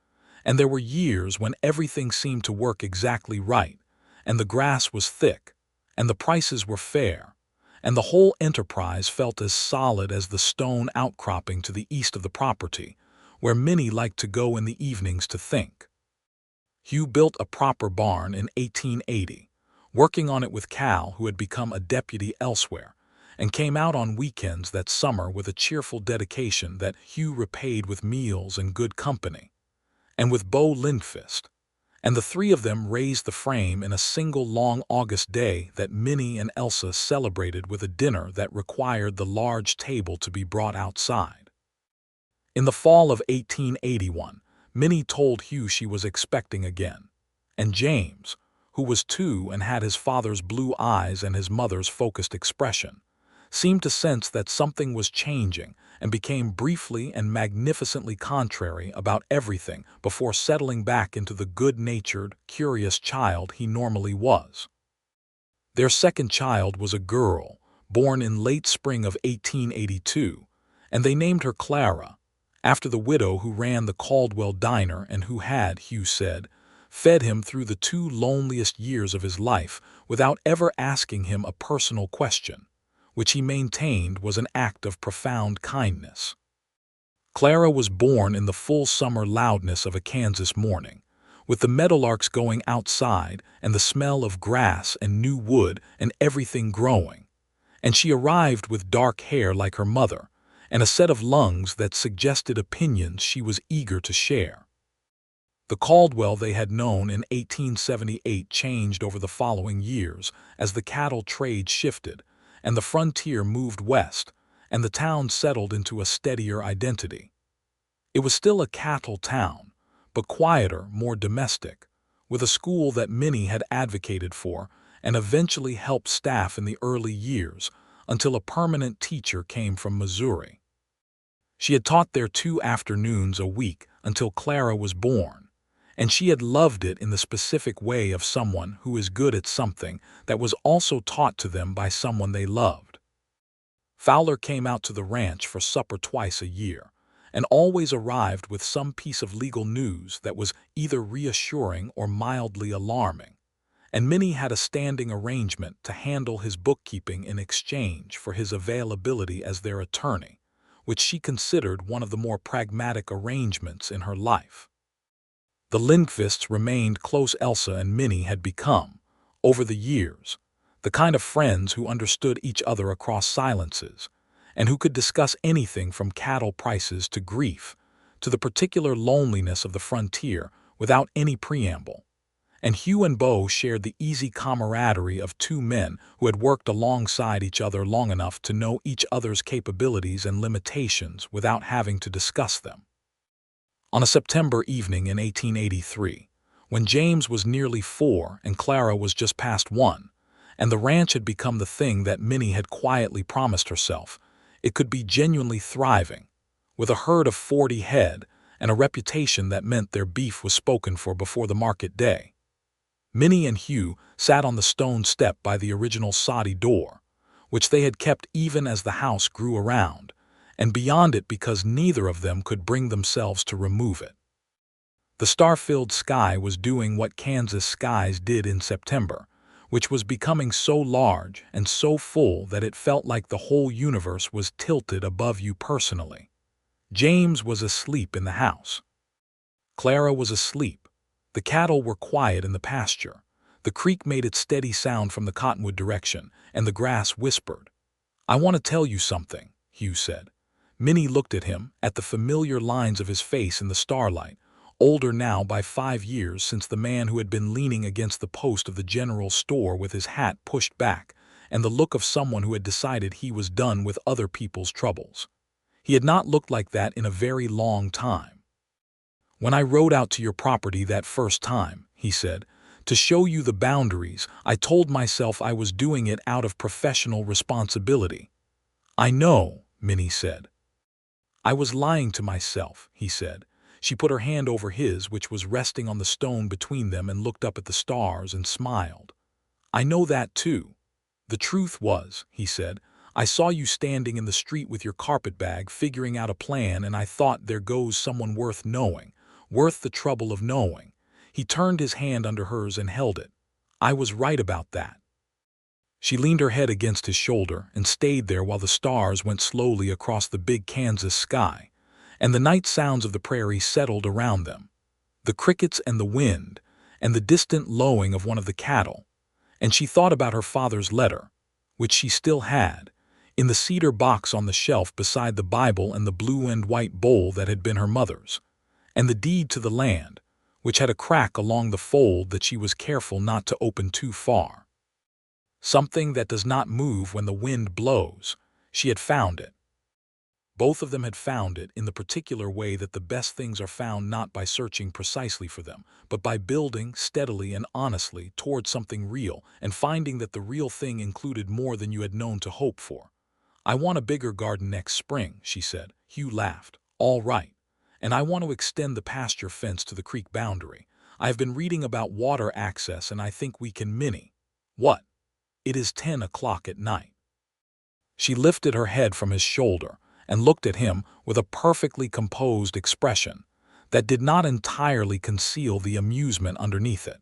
Speaker 1: And there were years when everything seemed to work exactly right, and the grass was thick, and the prices were fair, and the whole enterprise felt as solid as the stone outcropping to the east of the property, where Minnie liked to go in the evenings to think. Hugh built a proper barn in 1880, working on it with Cal, who had become a deputy elsewhere, and came out on weekends that summer with a cheerful dedication that Hugh repaid with meals and good company, and with Bo Lindqvist, and the three of them raised the frame in a single long August day that Minnie and Elsa celebrated with a dinner that required the large table to be brought outside. In the fall of 1881, Minnie told Hugh she was expecting again, and James, who was 2 and had his father's blue eyes and his mother's focused expression, seemed to sense that something was changing and became briefly and magnificently contrary about everything before settling back into the good-natured, curious child he normally was. Their second child was a girl, born in late spring of 1882, and they named her Clara, after the widow who ran the Caldwell diner and who had, Hugh said, fed him through the 2 loneliest years of his life without ever asking him a personal question, which he maintained was an act of profound kindness. Clara was born in the full summer loudness of a Kansas morning, with the meadowlarks going outside and the smell of grass and new wood and everything growing, and she arrived with dark hair like her mother and a set of lungs that suggested opinions she was eager to share. The Caldwell they had known in 1878 changed over the following years as the cattle trade shifted and the frontier moved west, and the town settled into a steadier identity. It was still a cattle town, but quieter, more domestic, with a school that Minnie had advocated for and eventually helped staff in the early years until a permanent teacher came from Missouri. She had taught there 2 afternoons a week until Clara was born, and she had loved it in the specific way of someone who is good at something that was also taught to them by someone they loved. Fowler came out to the ranch for supper twice a year, and always arrived with some piece of legal news that was either reassuring or mildly alarming, and Minnie had a standing arrangement to handle his bookkeeping in exchange for his availability as their attorney, which she considered one of the more pragmatic arrangements in her life. The Lindqvists remained close. Elsa and Minnie had become, over the years, the kind of friends who understood each other across silences, and who could discuss anything from cattle prices to grief, to the particular loneliness of the frontier without any preamble. And Hugh and Bo shared the easy camaraderie of 2 men who had worked alongside each other long enough to know each other's capabilities and limitations without having to discuss them. On a September evening in 1883, when James was nearly 4 and Clara was just past 1, and the ranch had become the thing that Minnie had quietly promised herself, it could be genuinely thriving, with a herd of 40 head and a reputation that meant their beef was spoken for before the market day. Minnie and Hugh sat on the stone step by the original soddy door, which they had kept even as the house grew around, and beyond it because neither of them could bring themselves to remove it. The star-filled sky was doing what Kansas skies did in September, which was becoming so large and so full that it felt like the whole universe was tilted above you personally. James was asleep in the house. Clara was asleep. The cattle were quiet in the pasture. The creek made its steady sound from the cottonwood direction, and the grass whispered. "I want to tell you something," Hugh said. Minnie looked at him, at the familiar lines of his face in the starlight, older now by 5 years since the man who had been leaning against the post of the general store with his hat pushed back, and the look of someone who had decided he was done with other people's troubles. He had not looked like that in a very long time. "When I rode out to your property that first time," he said, "to show you the boundaries, I told myself I was doing it out of professional responsibility." "I know," Minnie said. "I was lying to myself," he said. She put her hand over his, which was resting on the stone between them, and looked up at the stars and smiled. "I know that too. The truth was," he said, "I saw you standing in the street with your carpetbag figuring out a plan, and I thought, there goes someone worth knowing, worth the trouble of knowing. He turned his hand under hers and held it. I was right about that. She leaned her head against his shoulder and stayed there while the stars went slowly across the big Kansas sky, and the night sounds of the prairie settled around them. The crickets and the wind, and the distant lowing of one of the cattle. And she thought about her father's letter, which she still had, in the cedar box on the shelf beside the Bible and the blue and white bowl that had been her mother's, and the deed to the land, which had a crack along the fold that she was careful not to open too far. Something that does not move when the wind blows. She had found it. Both of them had found it in the particular way that the best things are found not by searching precisely for them, but by building steadily and honestly towards something real and finding that the real thing included more than you had known to hope for. I want a bigger garden next spring, she said. Hugh laughed. All right. And I want to extend the pasture fence to the creek boundary. I have been reading about water access and I think we can Minnie. What? It is 10 o'clock at night. She lifted her head from his shoulder and looked at him with a perfectly composed expression that did not entirely conceal the amusement underneath it.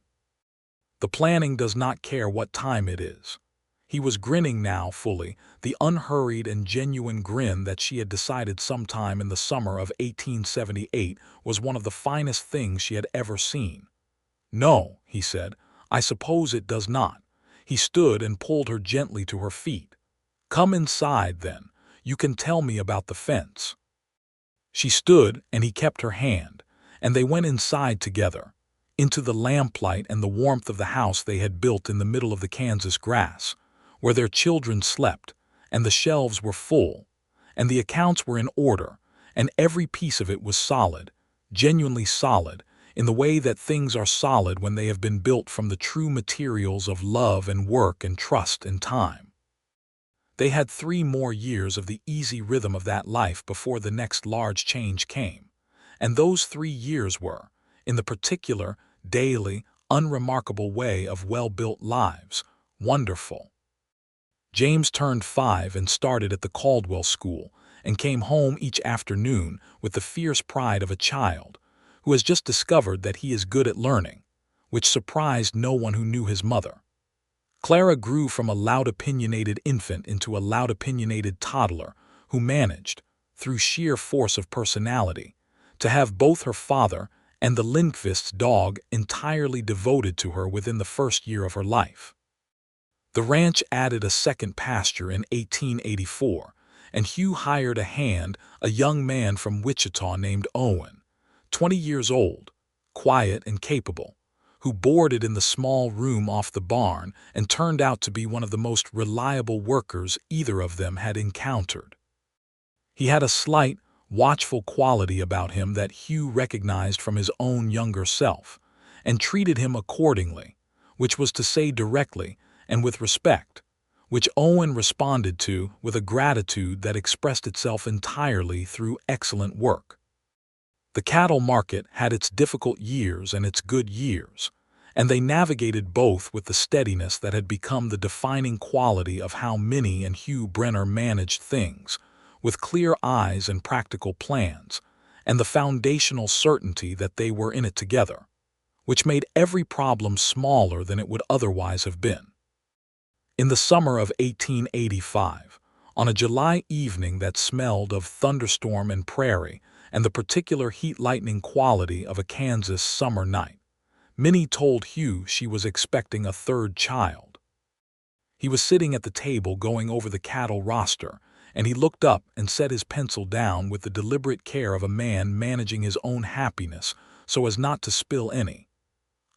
Speaker 1: The planning does not care what time it is. He was grinning now fully, the unhurried and genuine grin that she had decided sometime in the summer of 1878 was one of the finest things she had ever seen. No, he said, I suppose it does not. He stood and pulled her gently to her feet. Come inside, then. You can tell me about the fence. She stood, and he kept her hand, and they went inside together, into the lamplight and the warmth of the house they had built in the middle of the Kansas grass, where their children slept, and the shelves were full, and the accounts were in order, and every piece of it was solid, genuinely solid, in the way that things are solid when they have been built from the true materials of love and work and trust and time. They had 3 more years of the easy rhythm of that life before the next large change came, and those 3 years were, in the particular, daily, unremarkable way of well-built lives, wonderful. James turned 5 and started at the Caldwell school, and came home each afternoon with the fierce pride of a child who has just discovered that he is good at learning, which surprised no one who knew his mother. Clara grew from a loud-opinionated infant into a loud-opinionated toddler who managed, through sheer force of personality, to have both her father and the Lindqvist's dog entirely devoted to her within the first year of her life. The ranch added a second pasture in 1884, and Hugh hired a hand, a young man from Wichita named Owen, 20 years old, quiet and capable, who boarded in the small room off the barn and turned out to be one of the most reliable workers either of them had encountered. He had a slight, watchful quality about him that Hugh recognized from his own younger self, and treated him accordingly, which was to say directly and with respect, which Owen responded to with a gratitude that expressed itself entirely through excellent work. The cattle market had its difficult years and its good years, and they navigated both with the steadiness that had become the defining quality of how Minnie and Hugh Brenner managed things, with clear eyes and practical plans, and the foundational certainty that they were in it together, which made every problem smaller than it would otherwise have been. In the summer of 1885, on a July evening that smelled of thunderstorm and prairie and the particular heat-lightning quality of a Kansas summer night, Minnie told Hugh she was expecting a 3rd child. He was sitting at the table going over the cattle roster, and he looked up and set his pencil down with the deliberate care of a man managing his own happiness so as not to spill any.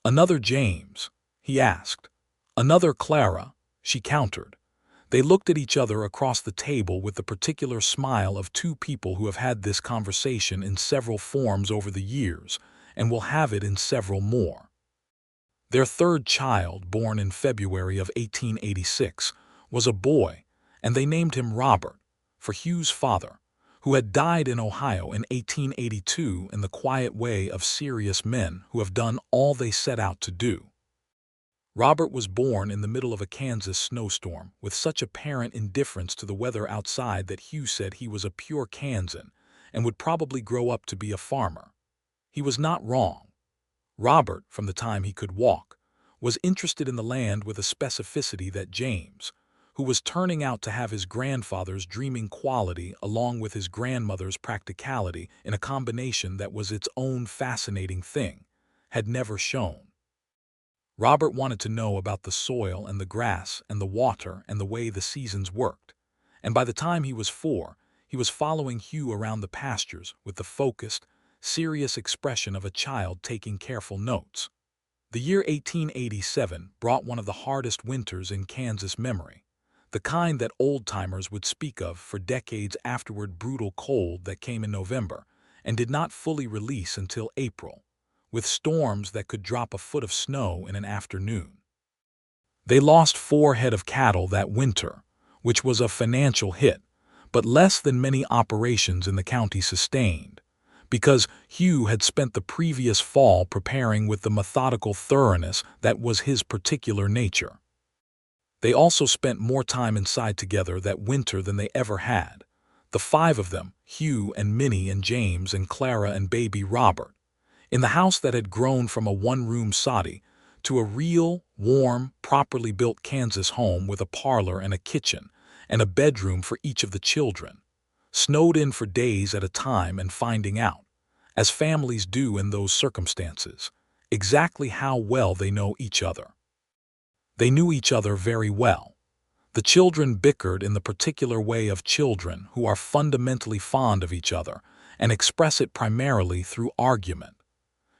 Speaker 1: "Another James?" he asked. "Another Clara?" she countered. They looked at each other across the table with the particular smile of 2 people who have had this conversation in several forms over the years and will have it in several more. Their 3rd child, born in February of 1886, was a boy, and they named him Robert, for Hugh's father, who had died in Ohio in 1882 in the quiet way of serious men who have done all they set out to do. Robert was born in the middle of a Kansas snowstorm with such apparent indifference to the weather outside that Hugh said he was a pure Kansan and would probably grow up to be a farmer. He was not wrong. Robert, from the time he could walk, was interested in the land with a specificity that James, who was turning out to have his grandfather's dreaming quality along with his grandmother's practicality in a combination that was its own fascinating thing, had never shown. Robert wanted to know about the soil and the grass and the water and the way the seasons worked, and by the time he was 4, he was following Hugh around the pastures with the focused, serious expression of a child taking careful notes. The year 1887 brought one of the hardest winters in Kansas memory, the kind that old-timers would speak of for decades afterward, brutal cold that came in November and did not fully release until April, with storms that could drop a foot of snow in an afternoon. They lost 4 head of cattle that winter, which was a financial hit, but less than many operations in the county sustained, because Hugh had spent the previous fall preparing with the methodical thoroughness that was his particular nature. They also spent more time inside together that winter than they ever had, the 5 of them, Hugh and Minnie and James and Clara and baby Robert, in the house that had grown from a one-room soddy to a real, warm, properly built Kansas home with a parlor and a kitchen and a bedroom for each of the children, snowed in for days at a time and finding out, as families do in those circumstances, exactly how well they know each other. They knew each other very well. The children bickered in the particular way of children who are fundamentally fond of each other and express it primarily through argument.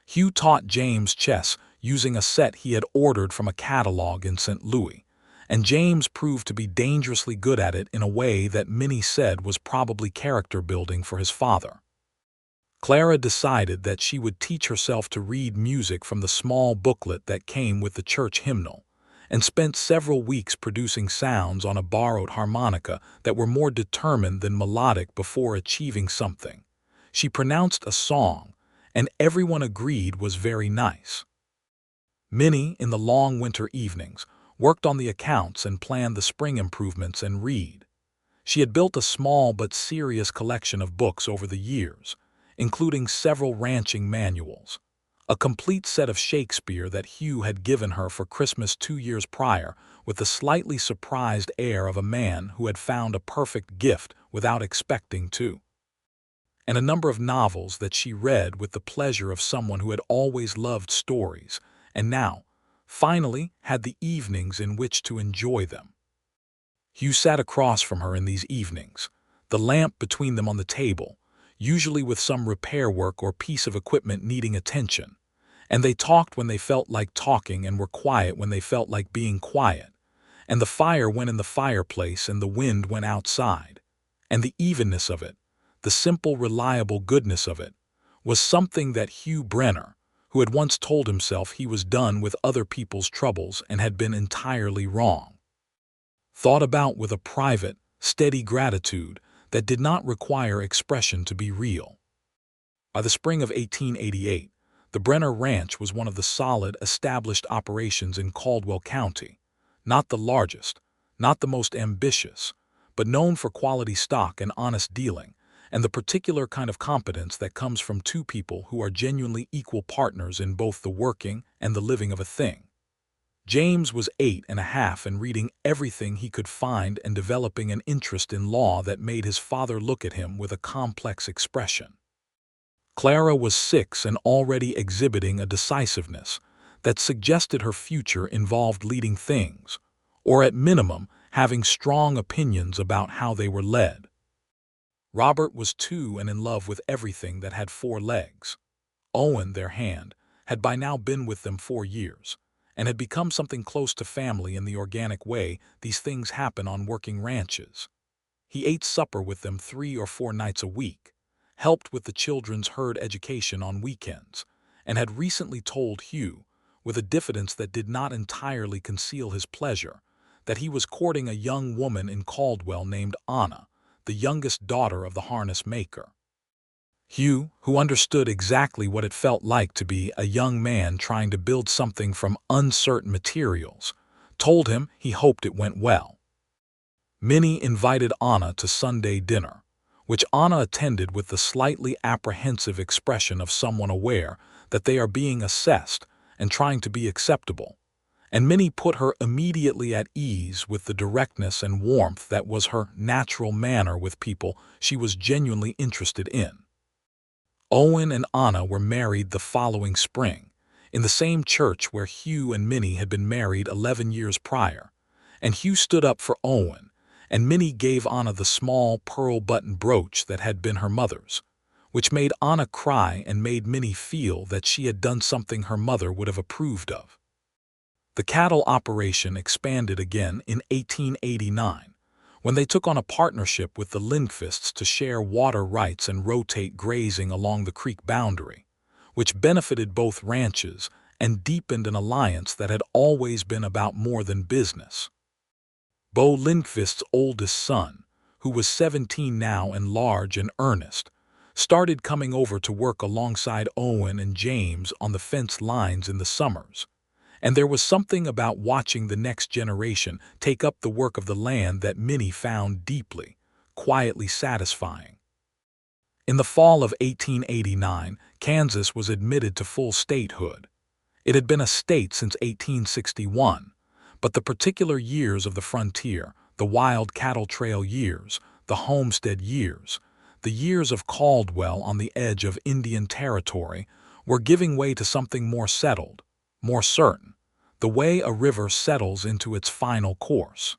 Speaker 1: Hugh taught James chess using a set he had ordered from a catalog in St. Louis, and James proved to be dangerously good at it in a way that Minnie said was probably character building for his father. Clara decided that she would teach herself to read music from the small booklet that came with the church hymnal, and spent several weeks producing sounds on a borrowed harmonica that were more determined than melodic before achieving something. She pronounced a song, and everyone agreed was very nice. Minnie, in the long winter evenings, worked on the accounts and planned the spring improvements and read. She had built a small but serious collection of books over the years, including several ranching manuals, a complete set of Shakespeare that Hugh had given her for Christmas 2 years prior with the slightly surprised air of a man who had found a perfect gift without expecting to, and a number of novels that she read with the pleasure of someone who had always loved stories and now, finally, had the evenings in which to enjoy them. Hugh sat across from her in these evenings, the lamp between them on the table, usually with some repair work or piece of equipment needing attention, and they talked when they felt like talking and were quiet when they felt like being quiet, and the fire went in the fireplace and the wind went outside, and the evenness of it, the simple, reliable goodness of it, was something that Hugh Brenner, who had once told himself he was done with other people's troubles and had been entirely wrong, thought about with a private, steady gratitude that did not require expression to be real. By the spring of 1888, the Brenner Ranch was one of the solid, established operations in Caldwell County, not the largest, not the most ambitious, but known for quality stock and honest dealing, and the particular kind of competence that comes from 2 people who are genuinely equal partners in both the working and the living of a thing. James was 8.5 and reading everything he could find and developing an interest in law that made his father look at him with a complex expression. Clara was 6 and already exhibiting a decisiveness that suggested her future involved leading things, or at minimum having strong opinions about how they were led. Robert was 2 and in love with everything that had 4 legs. Owen, their hand, had by now been with them 4 years, and had become something close to family in the organic way these things happen on working ranches. He ate supper with them 3 or 4 nights a week, helped with the children's herd education on weekends, and had recently told Hugh, with a diffidence that did not entirely conceal his pleasure, that he was courting a young woman in Caldwell named Anna, the youngest daughter of the harness maker. Hugh, who understood exactly what it felt like to be a young man trying to build something from uncertain materials, told him he hoped it went well. Minnie invited Anna to Sunday dinner, which Anna attended with the slightly apprehensive expression of someone aware that they are being assessed and trying to be acceptable. And Minnie put her immediately at ease with the directness and warmth that was her natural manner with people she was genuinely interested in. Owen and Anna were married the following spring, in the same church where Hugh and Minnie had been married 11 years prior, and Hugh stood up for Owen, and Minnie gave Anna the small pearl-button brooch that had been her mother's, which made Anna cry and made Minnie feel that she had done something her mother would have approved of. The cattle operation expanded again in 1889, when they took on a partnership with the Lindqvists to share water rights and rotate grazing along the creek boundary, which benefited both ranches and deepened an alliance that had always been about more than business. Bo Lindqvist's oldest son, who was 17 now and large and earnest, started coming over to work alongside Owen and James on the fence lines in the summers, and there was something about watching the next generation take up the work of the land that Minnie found deeply, quietly satisfying. In the fall of 1889, Kansas was admitted to full statehood. It had been a state since 1861, but the particular years of the frontier, the wild cattle trail years, the homestead years, the years of Caldwell on the edge of Indian Territory, were giving way to something more settled, more certain, the way a river settles into its final course.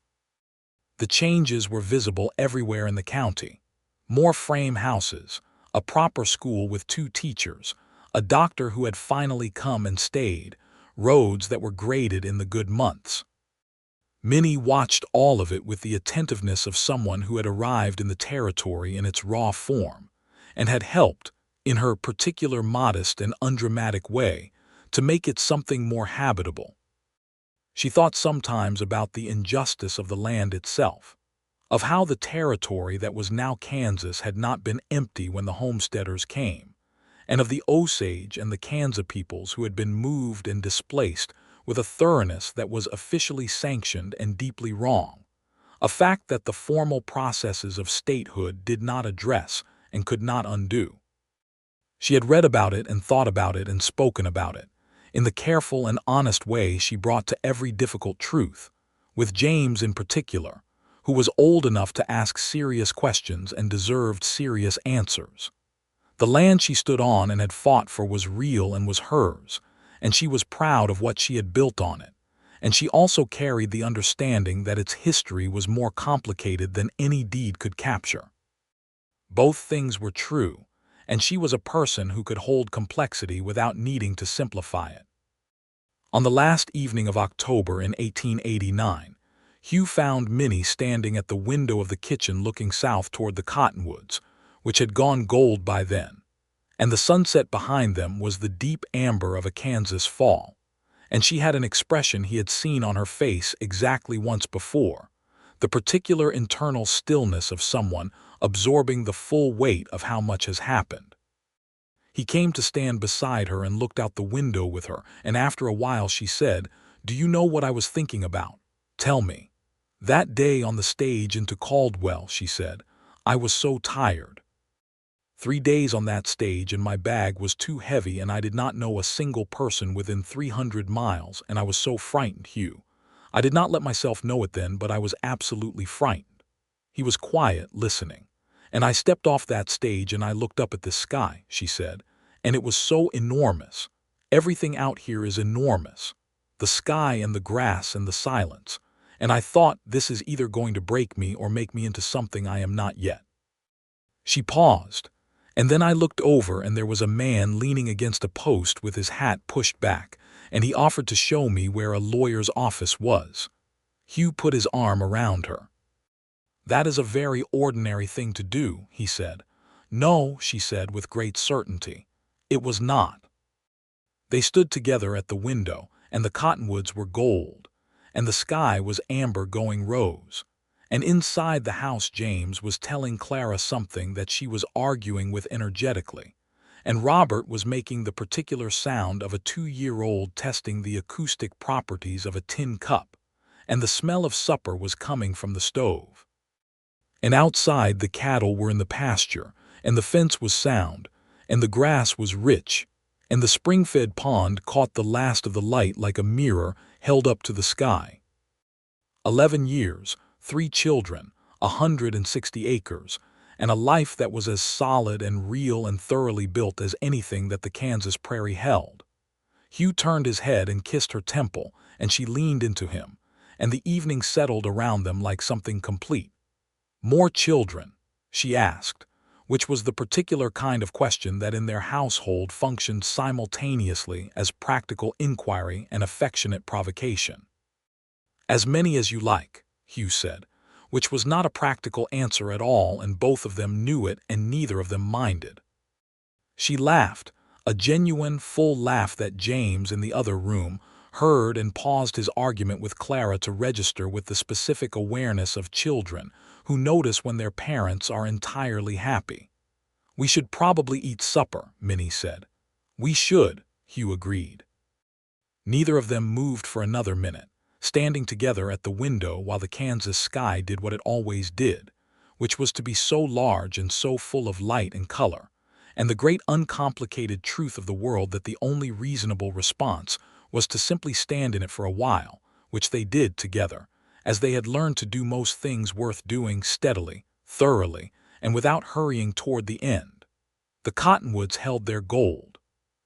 Speaker 1: The changes were visible everywhere in the county. More frame houses, a proper school with 2 teachers, a doctor who had finally come and stayed, roads that were graded in the good months. Minnie watched all of it with the attentiveness of someone who had arrived in the territory in its raw form, and had helped, in her particular modest and undramatic way, to make it something more habitable. She thought sometimes about the injustice of the land itself, of how the territory that was now Kansas had not been empty when the homesteaders came, and of the Osage and the Kansas peoples who had been moved and displaced with a thoroughness that was officially sanctioned and deeply wrong, a fact that the formal processes of statehood did not address and could not undo. She had read about it and thought about it and spoken about it, in the careful and honest way she brought to every difficult truth, with James in particular, who was old enough to ask serious questions and deserved serious answers. The land she stood on and had fought for was real and was hers, and she was proud of what she had built on it, and she also carried the understanding that its history was more complicated than any deed could capture. Both things were true, and she was a person who could hold complexity without needing to simplify it. On the last evening of October in 1889, Hugh found Minnie standing at the window of the kitchen looking south toward the cottonwoods, which had gone gold by then, and the sunset behind them was the deep amber of a Kansas fall, and she had an expression he had seen on her face exactly once before, the particular internal stillness of someone absorbing the full weight of how much has happened. He came to stand beside her and looked out the window with her, and after a while she said, "Do you know what I was thinking about? Tell me." "That day on the stage into Caldwell," she said, "I was so tired. 3 days on that stage and my bag was too heavy and I did not know a single person within 300 miles and I was so frightened, Hugh. I did not let myself know it then, but I was absolutely frightened." He was quiet, listening. "And I stepped off that stage and I looked up at the sky," she said, "and it was so enormous. Everything out here is enormous. The sky and the grass and the silence. And I thought, this is either going to break me or make me into something I am not yet." She paused, and then I looked over and there was a man leaning against a post with his hat pushed back, and he offered to show me where a lawyer's office was. Hugh put his arm around her. "That is a very ordinary thing to do," he said. "No," she said with great certainty. "It was not." They stood together at the window, and the cottonwoods were gold, and the sky was amber going rose, and inside the house James was telling Clara something that she was arguing with energetically, and Robert was making the particular sound of a 2-year-old testing the acoustic properties of a tin cup, and the smell of supper was coming from the stove. And outside the cattle were in the pasture, and the fence was sound, and the grass was rich, and the spring-fed pond caught the last of the light like a mirror held up to the sky. 11 years, 3 children, 160 acres, and a life that was as solid and real and thoroughly built as anything that the Kansas prairie held. Hugh turned his head and kissed her temple, and she leaned into him, and the evening settled around them like something complete. "More children?" she asked, which was the particular kind of question that in their household functioned simultaneously as practical inquiry and affectionate provocation. "As many as you like," Hugh said, which was not a practical answer at all, and both of them knew it and neither of them minded. She laughed, a genuine, full laugh that James in the other room heard, and paused his argument with Clara to register with the specific awareness of children who notice when their parents are entirely happy. "We should probably eat supper," Minnie said. "We should," Hugh agreed. Neither of them moved for another minute, standing together at the window while the Kansas sky did what it always did, which was to be so large and so full of light and color, and the great uncomplicated truth of the world that the only reasonable response was to simply stand in it for a while, which they did together, as they had learned to do most things worth doing, steadily, thoroughly, and without hurrying toward the end. The cottonwoods held their gold.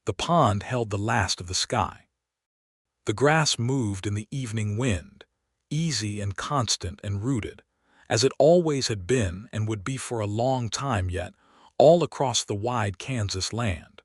Speaker 1: The pond held the last of the sky. The grass moved in the evening wind, easy and constant and rooted, as it always had been and would be for a long time yet, all across the wide Kansas land.